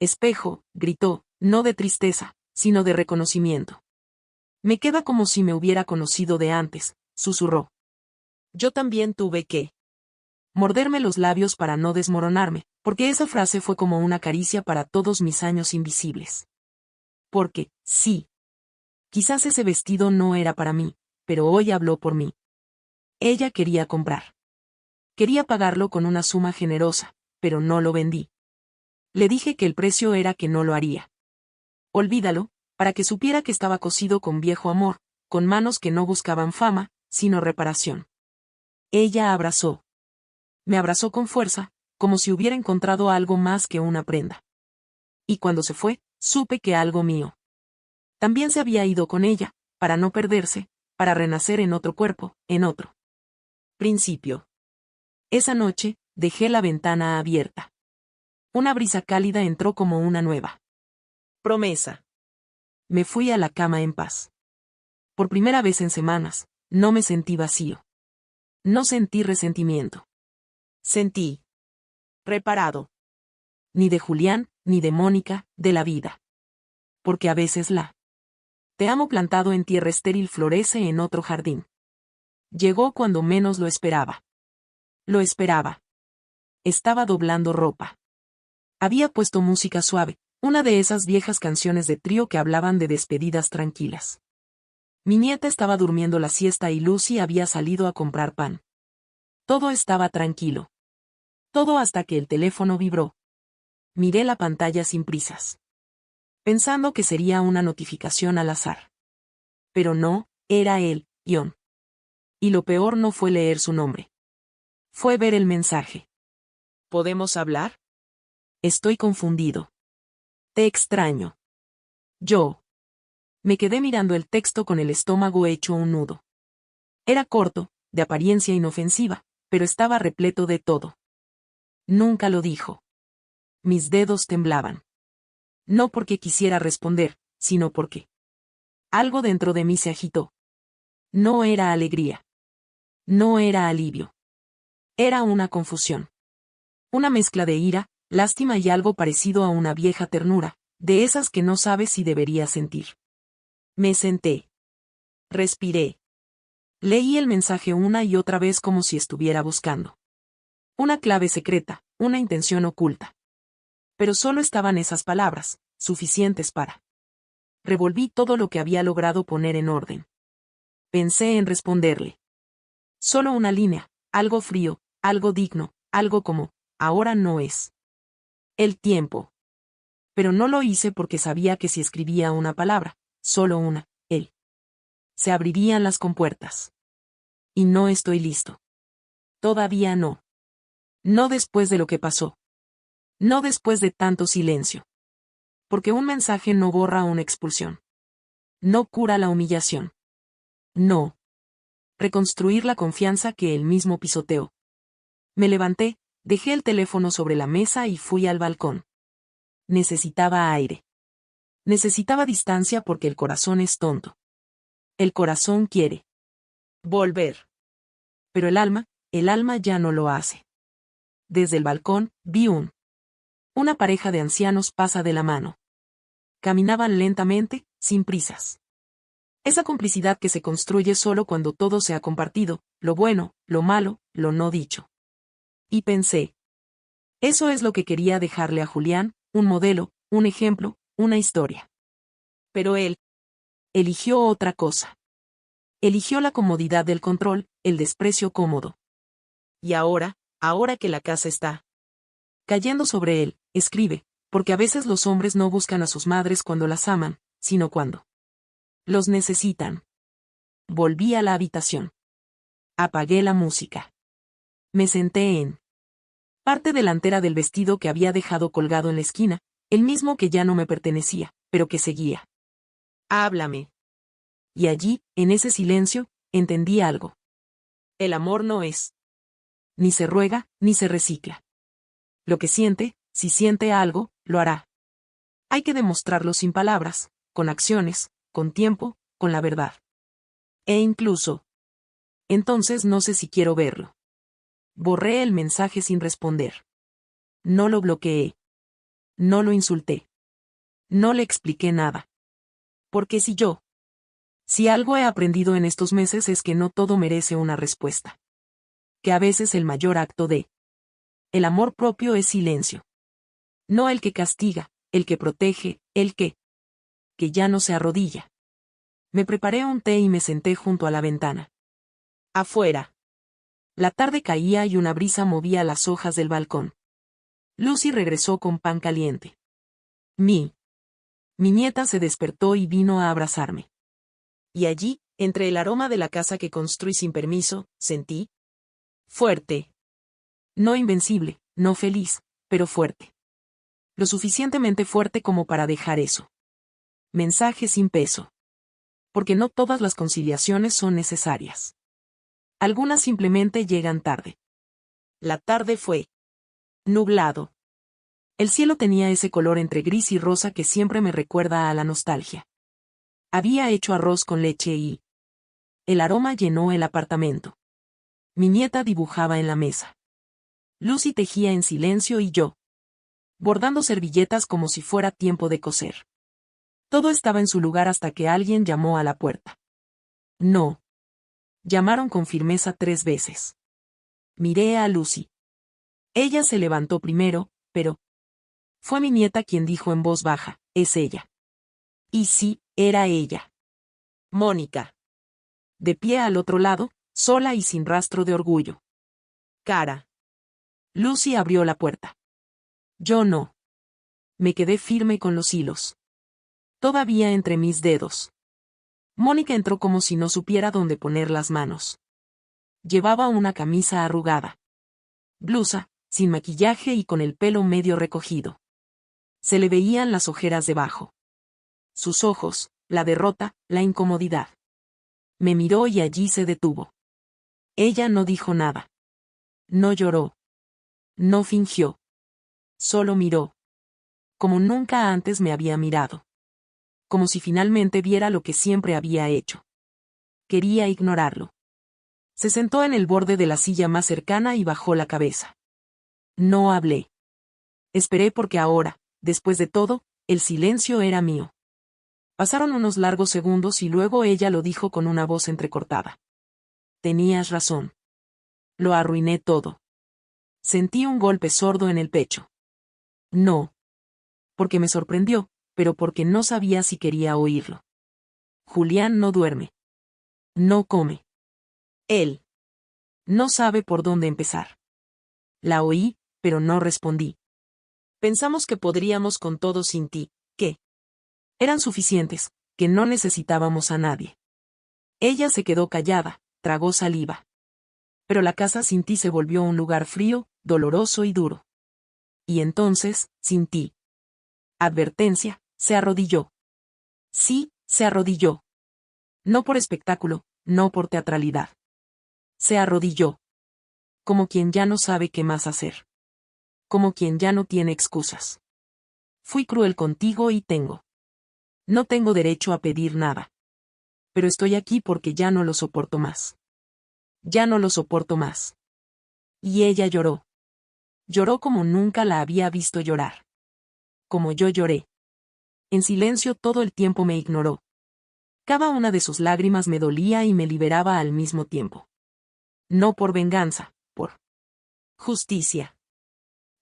[SPEAKER 1] Espejo, gritó, no de tristeza, sino de reconocimiento. Me queda como si me hubiera conocido de antes, susurró. Yo también tuve que morderme los labios para no desmoronarme, porque esa frase fue como una caricia para todos mis años invisibles. Porque, sí. Quizás ese vestido no era para mí, pero hoy habló por mí. Ella quería comprar. Quería pagarlo con una suma generosa, pero no lo vendí. Le dije que el precio era que no lo haría. Olvídalo, para que supiera que estaba cosido con viejo amor, con manos que no buscaban fama, sino reparación. Ella abrazó. Me abrazó con fuerza, como si hubiera encontrado algo más que una prenda. Y cuando se fue, supe que algo mío también se había ido con ella, para no perderse, para renacer en otro cuerpo, en otro principio. Esa noche, dejé la ventana abierta. Una brisa cálida entró como una nueva promesa. Me fui a la cama en paz. Por primera vez en semanas, no me sentí vacío. No sentí resentimiento. Sentí reparado. Ni de Julián, ni de Mónica, de la vida. Porque a veces te amo plantado en tierra estéril florece en otro jardín. Llegó cuando menos lo esperaba. Lo esperaba. Estaba doblando ropa. Había puesto música suave, una de esas viejas canciones de trío que hablaban de despedidas tranquilas. Mi nieta estaba durmiendo la siesta y Lucy había salido a comprar pan. Todo estaba tranquilo. Todo hasta que el teléfono vibró. Miré la pantalla sin prisas, pensando que sería una notificación al azar. Pero no, era él, John. Y lo peor no fue leer su nombre. Fue ver el mensaje. ¿Podemos hablar? Estoy confundido. Te extraño. Yo. Me quedé mirando el texto con el estómago hecho un nudo. Era corto, de apariencia inofensiva, pero estaba repleto de todo. Nunca lo dijo. Mis dedos temblaban. No porque quisiera responder, sino porque algo dentro de mí se agitó. No era alegría. No era alivio. Era una confusión. Una mezcla de ira, lástima y algo parecido a una vieja ternura, de esas que no sabes si deberías sentir. Me senté. Respiré. Leí el mensaje una y otra vez como si estuviera buscando una clave secreta, una intención oculta. Pero solo estaban esas palabras, suficientes para. Revolví todo lo que había logrado poner en orden. Pensé en responderle. Solo una línea, algo frío, algo digno, algo como, ahora no es el tiempo. Pero no lo hice porque sabía que si escribía una palabra, solo una, él, se abrirían las compuertas. Y no estoy listo. Todavía no. No después de lo que pasó. No después de tanto silencio. Porque un mensaje no borra una expulsión. No cura la humillación. No. Reconstruir la confianza que él mismo pisoteó. Me levanté, dejé el teléfono sobre la mesa y fui al balcón. Necesitaba aire. Necesitaba distancia porque el corazón es tonto. El corazón quiere volver. Pero el alma ya no lo hace. Desde el balcón, vi una pareja de ancianos pasa de la mano. Caminaban lentamente, sin prisas. Esa complicidad que se construye solo cuando todo se ha compartido, lo bueno, lo malo, lo no dicho. Y pensé. Eso es lo que quería dejarle a Julián, un modelo, un ejemplo, una historia. Pero él eligió otra cosa. Eligió la comodidad del control, el desprecio cómodo. Y ahora que la casa está cayendo sobre él, escribe, porque a veces los hombres no buscan a sus madres cuando las aman, sino cuando los necesitan. Volví a la habitación. Apagué la música. Me senté en parte delantera del vestido que había dejado colgado en la esquina, el mismo que ya no me pertenecía, pero que seguía. Háblame. Y allí, en ese silencio, entendí algo. El amor no es. Ni se ruega, ni se recicla. Lo que siente, si siente algo, lo hará. Hay que demostrarlo sin palabras, con acciones, con tiempo, con la verdad. E incluso. Entonces no sé si quiero verlo. Borré el mensaje sin responder. No lo bloqueé. No lo insulté. No le expliqué nada. Porque si algo he aprendido en estos meses es que no todo merece una respuesta. Que a veces el mayor acto el amor propio es silencio. No el que castiga, el que protege, el que ya no se arrodilla. Me preparé un té y me senté junto a la ventana. Afuera. La tarde caía y una brisa movía las hojas del balcón. Lucy regresó con pan caliente. Mi nieta se despertó y vino a abrazarme. Y allí, entre el aroma de la casa que construí sin permiso, sentí fuerte. No invencible, no feliz, pero fuerte. Lo suficientemente fuerte como para dejar eso. Mensaje sin peso. Porque no todas las conciliaciones son necesarias. Algunas simplemente llegan tarde. La tarde fue nublado. El cielo tenía ese color entre gris y rosa que siempre me recuerda a la nostalgia. Había hecho arroz con leche y el aroma llenó el apartamento. Mi nieta dibujaba en la mesa. Lucy tejía en silencio y yo bordando servilletas como si fuera tiempo de coser. Todo estaba en su lugar hasta que alguien llamó a la puerta. No. Llamaron con firmeza 3 veces. Miré a Lucy. Ella se levantó primero, pero fue mi nieta quien dijo en voz baja, es ella. Y sí, era ella. Mónica. De pie al otro lado, sola y sin rastro de orgullo. Cara. Lucy abrió la puerta. Yo no. Me quedé firme con los hilos. Todavía entre mis dedos. Mónica entró como si no supiera dónde poner las manos. Llevaba una camisa arrugada. Blusa, sin maquillaje y con el pelo medio recogido. Se le veían las ojeras debajo. Sus ojos, la derrota, la incomodidad. Me miró y allí se detuvo. Ella no dijo nada. No lloró. No fingió. Solo miró. Como nunca antes me había mirado. Como si finalmente viera lo que siempre había hecho. Quería ignorarlo. Se sentó en el borde de la silla más cercana y bajó la cabeza. No hablé. Esperé porque ahora, después de todo, el silencio era mío. Pasaron unos largos segundos y luego ella lo dijo con una voz entrecortada. Tenías razón. Lo arruiné todo. Sentí un golpe sordo en el pecho. No. Porque me sorprendió, pero porque no sabía si quería oírlo. Julián no duerme. No come. Él no sabe por dónde empezar. La oí, pero no respondí. Pensamos que podríamos con todo sin ti, que eran suficientes, que no necesitábamos a nadie. Ella se quedó callada, tragó saliva. Pero la casa sin ti se volvió un lugar frío, doloroso y duro. Y entonces, sin ti. Advertencia, se arrodilló. Sí, se arrodilló. No por espectáculo, no por teatralidad. Se arrodilló. Como quien ya no sabe qué más hacer. Como quien ya no tiene excusas. Fui cruel contigo y no tengo derecho a pedir nada. Pero estoy aquí porque ya no lo soporto más. Ya no lo soporto más. Y ella lloró. Lloró como nunca la había visto llorar. Como yo lloré. En silencio todo el tiempo me ignoró. Cada una de sus lágrimas me dolía y me liberaba al mismo tiempo. No por venganza, por justicia.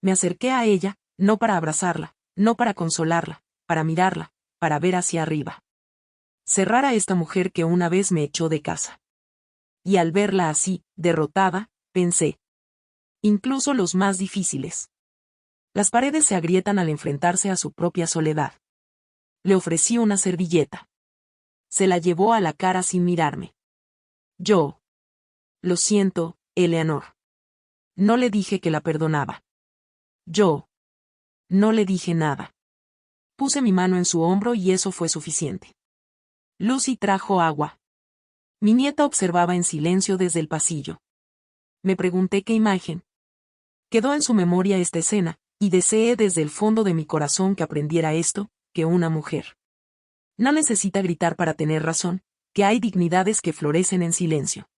[SPEAKER 1] Me acerqué a ella, no para abrazarla, no para consolarla, para mirarla, para ver hacia arriba. Cerrar a esta mujer que una vez me echó de casa. Y al verla así, derrotada, pensé. Incluso los más difíciles. Las paredes se agrietan al enfrentarse a su propia soledad. Le ofrecí una servilleta. Se la llevó a la cara sin mirarme. Yo. Lo siento, Eleanor. No le dije que la perdonaba. Yo. No le dije nada. Puse mi mano en su hombro y eso fue suficiente. Lucy trajo agua. Mi nieta observaba en silencio desde el pasillo. Me pregunté qué imagen. Quedó en su memoria esta escena, y deseé desde el fondo de mi corazón que aprendiera esto, que una mujer no necesita gritar para tener razón, que hay dignidades que florecen en silencio.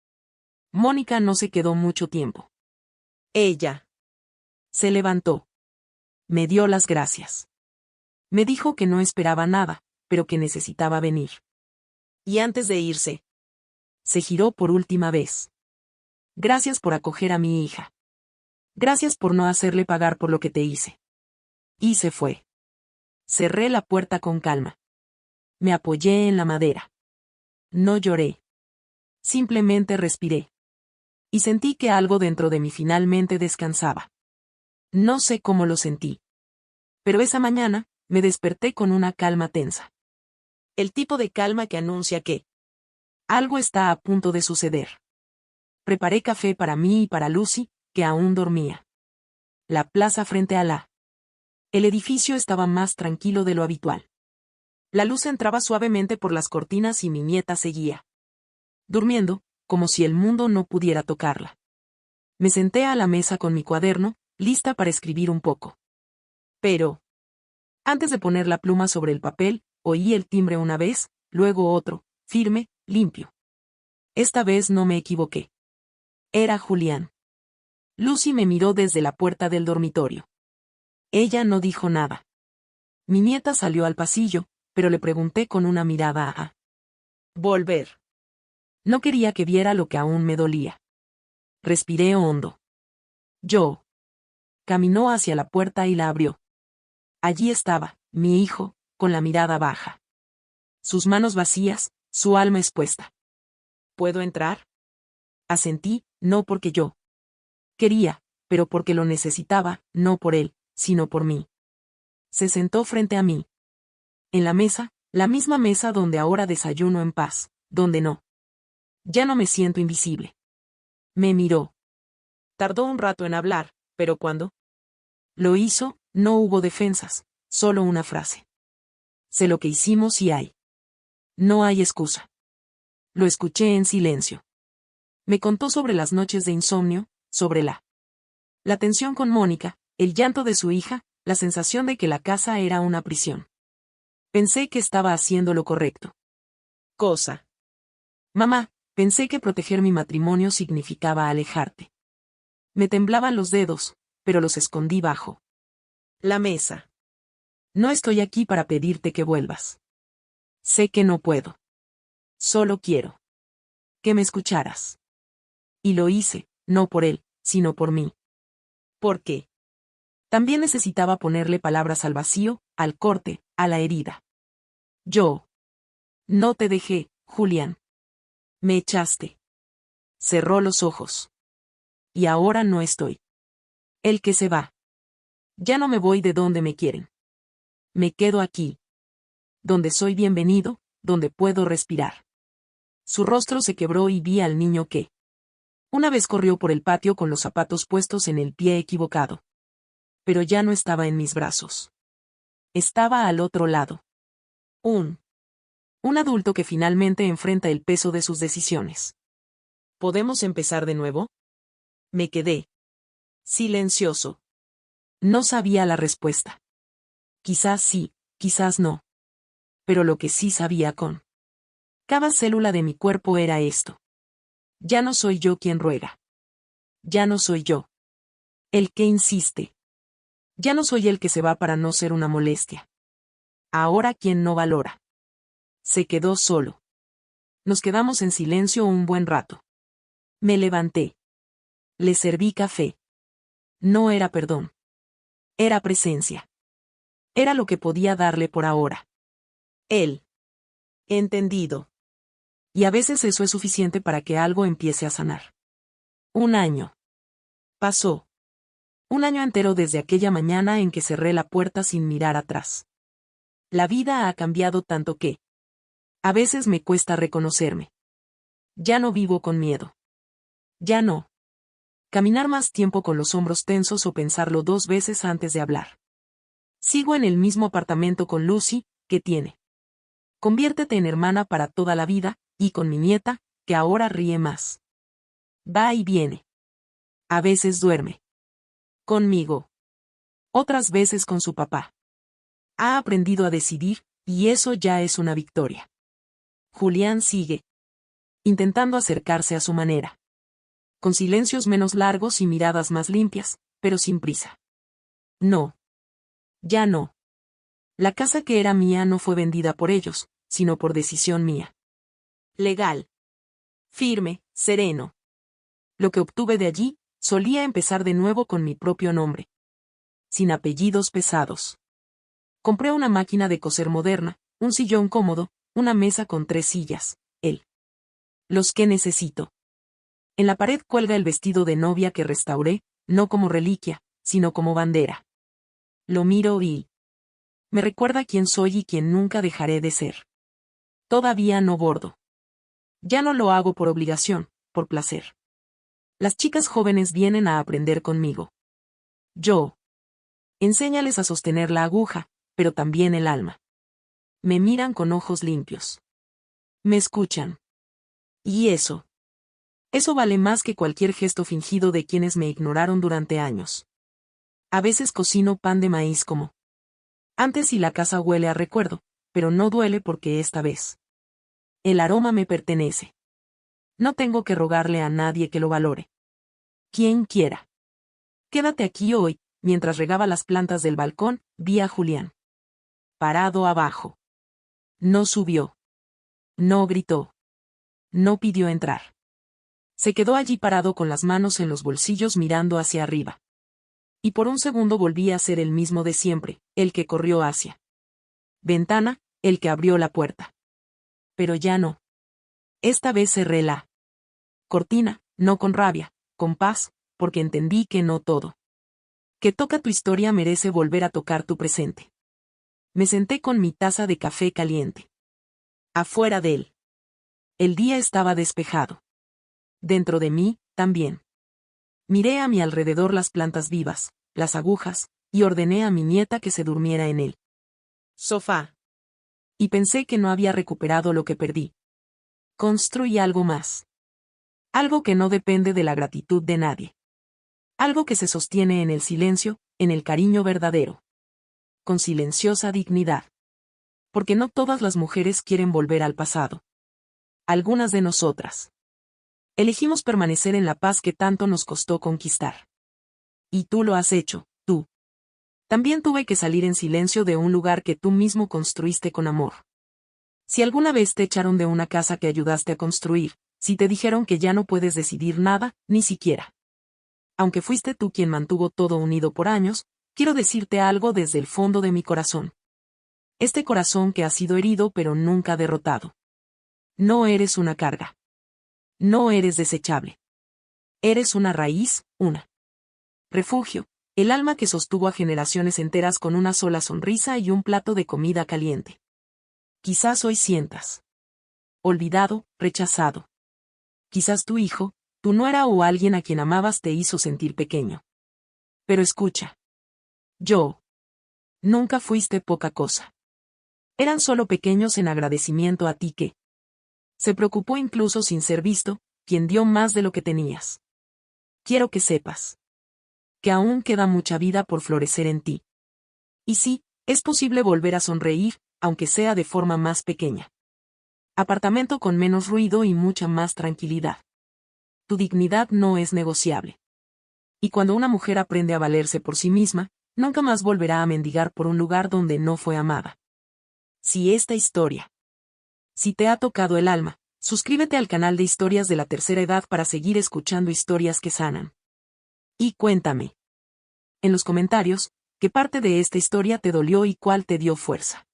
[SPEAKER 1] Mónica no se quedó mucho tiempo. Ella se levantó. Me dio las gracias. Me dijo que no esperaba nada, pero que necesitaba venir. Y antes de irse, se giró por última vez. Gracias por acoger a mi hija. Gracias por no hacerle pagar por lo que te hice. Y se fue. Cerré la puerta con calma. Me apoyé en la madera. No lloré. Simplemente respiré. Y sentí que algo dentro de mí finalmente descansaba. No sé cómo lo sentí. Pero esa mañana, me desperté con una calma tensa. El tipo de calma que anuncia que algo está a punto de suceder. Preparé café para mí y para Lucy, que aún dormía. La plaza frente a el edificio estaba más tranquilo de lo habitual. La luz entraba suavemente por las cortinas y mi nieta seguía durmiendo, como si el mundo no pudiera tocarla. Me senté a la mesa con mi cuaderno, lista para escribir un poco. Pero, antes de poner la pluma sobre el papel, oí el timbre una vez, luego otro, firme, limpio. Esta vez no me equivoqué. Era Julián. Lucy me miró desde la puerta del dormitorio. Ella no dijo nada. Mi nieta salió al pasillo, pero le pregunté con una mirada a volver. No quería que viera lo que aún me dolía. Respiré hondo. Yo. Caminó hacia la puerta y la abrió. Allí estaba, mi hijo, con la mirada baja. Sus manos vacías, su alma expuesta. ¿Puedo entrar? Asentí, no porque yo quería, pero porque lo necesitaba, no por él, sino por mí. Se sentó frente a mí. En la mesa, la misma mesa donde ahora desayuno en paz, donde no. Ya no me siento invisible. Me miró. Tardó un rato en hablar, pero cuando lo hizo, no hubo defensas, solo una frase. Sé lo que hicimos y hay. No hay excusa. Lo escuché en silencio. Me contó sobre las noches de insomnio, sobre la tensión con Mónica, el llanto de su hija, la sensación de que la casa era una prisión. Pensé que estaba haciendo lo correcto. Cosa. Mamá, pensé que proteger mi matrimonio significaba alejarte. Me temblaban los dedos, pero los escondí bajo la mesa. No estoy aquí para pedirte que vuelvas. Sé que no puedo. Solo quiero que me escucharas. Y lo hice, no por él, sino por mí. ¿Por qué? También necesitaba ponerle palabras al vacío, al corte, a la herida. Yo no te dejé, Julián. Me echaste. Cerró los ojos. Y ahora no estoy. El que se va. Ya no me voy de donde me quieren. Me quedo aquí. Donde soy bienvenido, donde puedo respirar. Su rostro se quebró y vi al niño que una vez corrió por el patio con los zapatos puestos en el pie equivocado. Pero ya no estaba en mis brazos. Estaba al otro lado. Un adulto que finalmente enfrenta el peso de sus decisiones. ¿Podemos empezar de nuevo? Me quedé silencioso. No sabía la respuesta. Quizás sí, quizás no. Pero lo que sí sabía con cada célula de mi cuerpo era esto. Ya no soy yo quien ruega. Ya no soy yo el que insiste. Ya no soy el que se va para no ser una molestia. Ahora quien no valora. Se quedó solo. Nos quedamos en silencio un buen rato. Me levanté. Le serví café. No era perdón. Era presencia. Era lo que podía darle por ahora. Él. Entendido. Y a veces eso es suficiente para que algo empiece a sanar. Un año. Pasó. Un año entero desde aquella mañana en que cerré la puerta sin mirar atrás. La vida ha cambiado tanto que a veces me cuesta reconocerme. Ya no vivo con miedo. Ya no. Caminar más tiempo con los hombros tensos o pensarlo 2 veces antes de hablar. Sigo en el mismo apartamento con Lucy, que tiene. Conviértete en hermana para toda la vida, y con mi nieta, que ahora ríe más. Va y viene. A veces duerme. Conmigo. Otras veces con su papá. Ha aprendido a decidir, y eso ya es una victoria. Julián sigue intentando acercarse a su manera. Con silencios menos largos y miradas más limpias, pero sin prisa. No. Ya no. La casa que era mía no fue vendida por ellos, sino por decisión mía. Legal. Firme, sereno. Lo que obtuve de allí, solía empezar de nuevo con mi propio nombre. Sin apellidos pesados. Compré una máquina de coser moderna, un sillón cómodo, una mesa con 3 sillas, los que necesito. En la pared cuelga el vestido de novia que restauré, no como reliquia, sino como bandera. Lo miro y me recuerda quién soy y quién nunca dejaré de ser. Todavía no bordo. Ya no lo hago por obligación, por placer. Las chicas jóvenes vienen a aprender conmigo. Yo. Enséñales a sostener la aguja, pero también el alma. Me miran con ojos limpios. Me escuchan. Y eso. Eso vale más que cualquier gesto fingido de quienes me ignoraron durante años. A veces cocino pan de maíz como antes y la casa huele a recuerdo, pero no duele porque esta vez el aroma me pertenece. No tengo que rogarle a nadie que lo valore. Quien quiera. Quédate aquí hoy. Mientras regaba las plantas del balcón, vi a Julián. Parado abajo. No subió. No gritó. No pidió entrar. Se quedó allí parado con las manos en los bolsillos mirando hacia arriba. Y por un segundo volví a ser el mismo de siempre, el que corrió hacia ventana, el que abrió la puerta. Pero ya no. Esta vez cerré la cortina, no con rabia, con paz, porque entendí que no todo que toca tu historia merece volver a tocar tu presente. Me senté con mi taza de café caliente. Afuera de él. El día estaba despejado. Dentro de mí, también. Miré a mi alrededor las plantas vivas, las agujas, y ordené a mi nieta que se durmiera en el sofá. Y pensé que no había recuperado lo que perdí. Construí algo más. Algo que no depende de la gratitud de nadie. Algo que se sostiene en el silencio, en el cariño verdadero. Con silenciosa dignidad. Porque no todas las mujeres quieren volver al pasado. Algunas de nosotras elegimos permanecer en la paz que tanto nos costó conquistar. Y tú lo has hecho, tú. También tuve que salir en silencio de un lugar que tú mismo construiste con amor. Si alguna vez te echaron de una casa que ayudaste a construir, si te dijeron que ya no puedes decidir nada, ni siquiera. Aunque fuiste tú quien mantuvo todo unido por años, quiero decirte algo desde el fondo de mi corazón. Este corazón que ha sido herido pero nunca derrotado. No eres una carga. No eres desechable. Eres una raíz, una refugio, el alma que sostuvo a generaciones enteras con una sola sonrisa y un plato de comida caliente. Quizás hoy sientas olvidado, rechazado. Quizás tu hijo, tu nuera o alguien a quien amabas te hizo sentir pequeño. Pero escucha. Yo. Nunca fuiste poca cosa. Eran solo pequeños en agradecimiento a ti que se preocupó incluso sin ser visto, quien dio más de lo que tenías. Quiero que sepas que aún queda mucha vida por florecer en ti. Y sí, es posible volver a sonreír, aunque sea de forma más pequeña. Apartamento con menos ruido y mucha más tranquilidad. Tu dignidad no es negociable. Y cuando una mujer aprende a valerse por sí misma, nunca más volverá a mendigar por un lugar donde no fue amada. Si te ha tocado el alma, suscríbete al canal de Historias de la Tercera Edad para seguir escuchando historias que sanan. Y cuéntame en los comentarios, qué parte de esta historia te dolió y cuál te dio fuerza.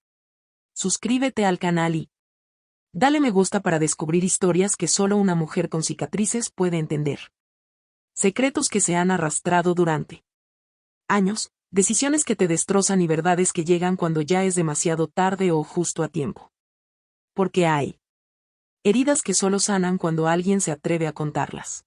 [SPEAKER 1] Suscríbete al canal y dale me gusta para descubrir historias que solo una mujer con cicatrices puede entender. Secretos que se han arrastrado durante años, decisiones que te destrozan y verdades que llegan cuando ya es demasiado tarde o justo a tiempo. Porque hay heridas que solo sanan cuando alguien se atreve a contarlas.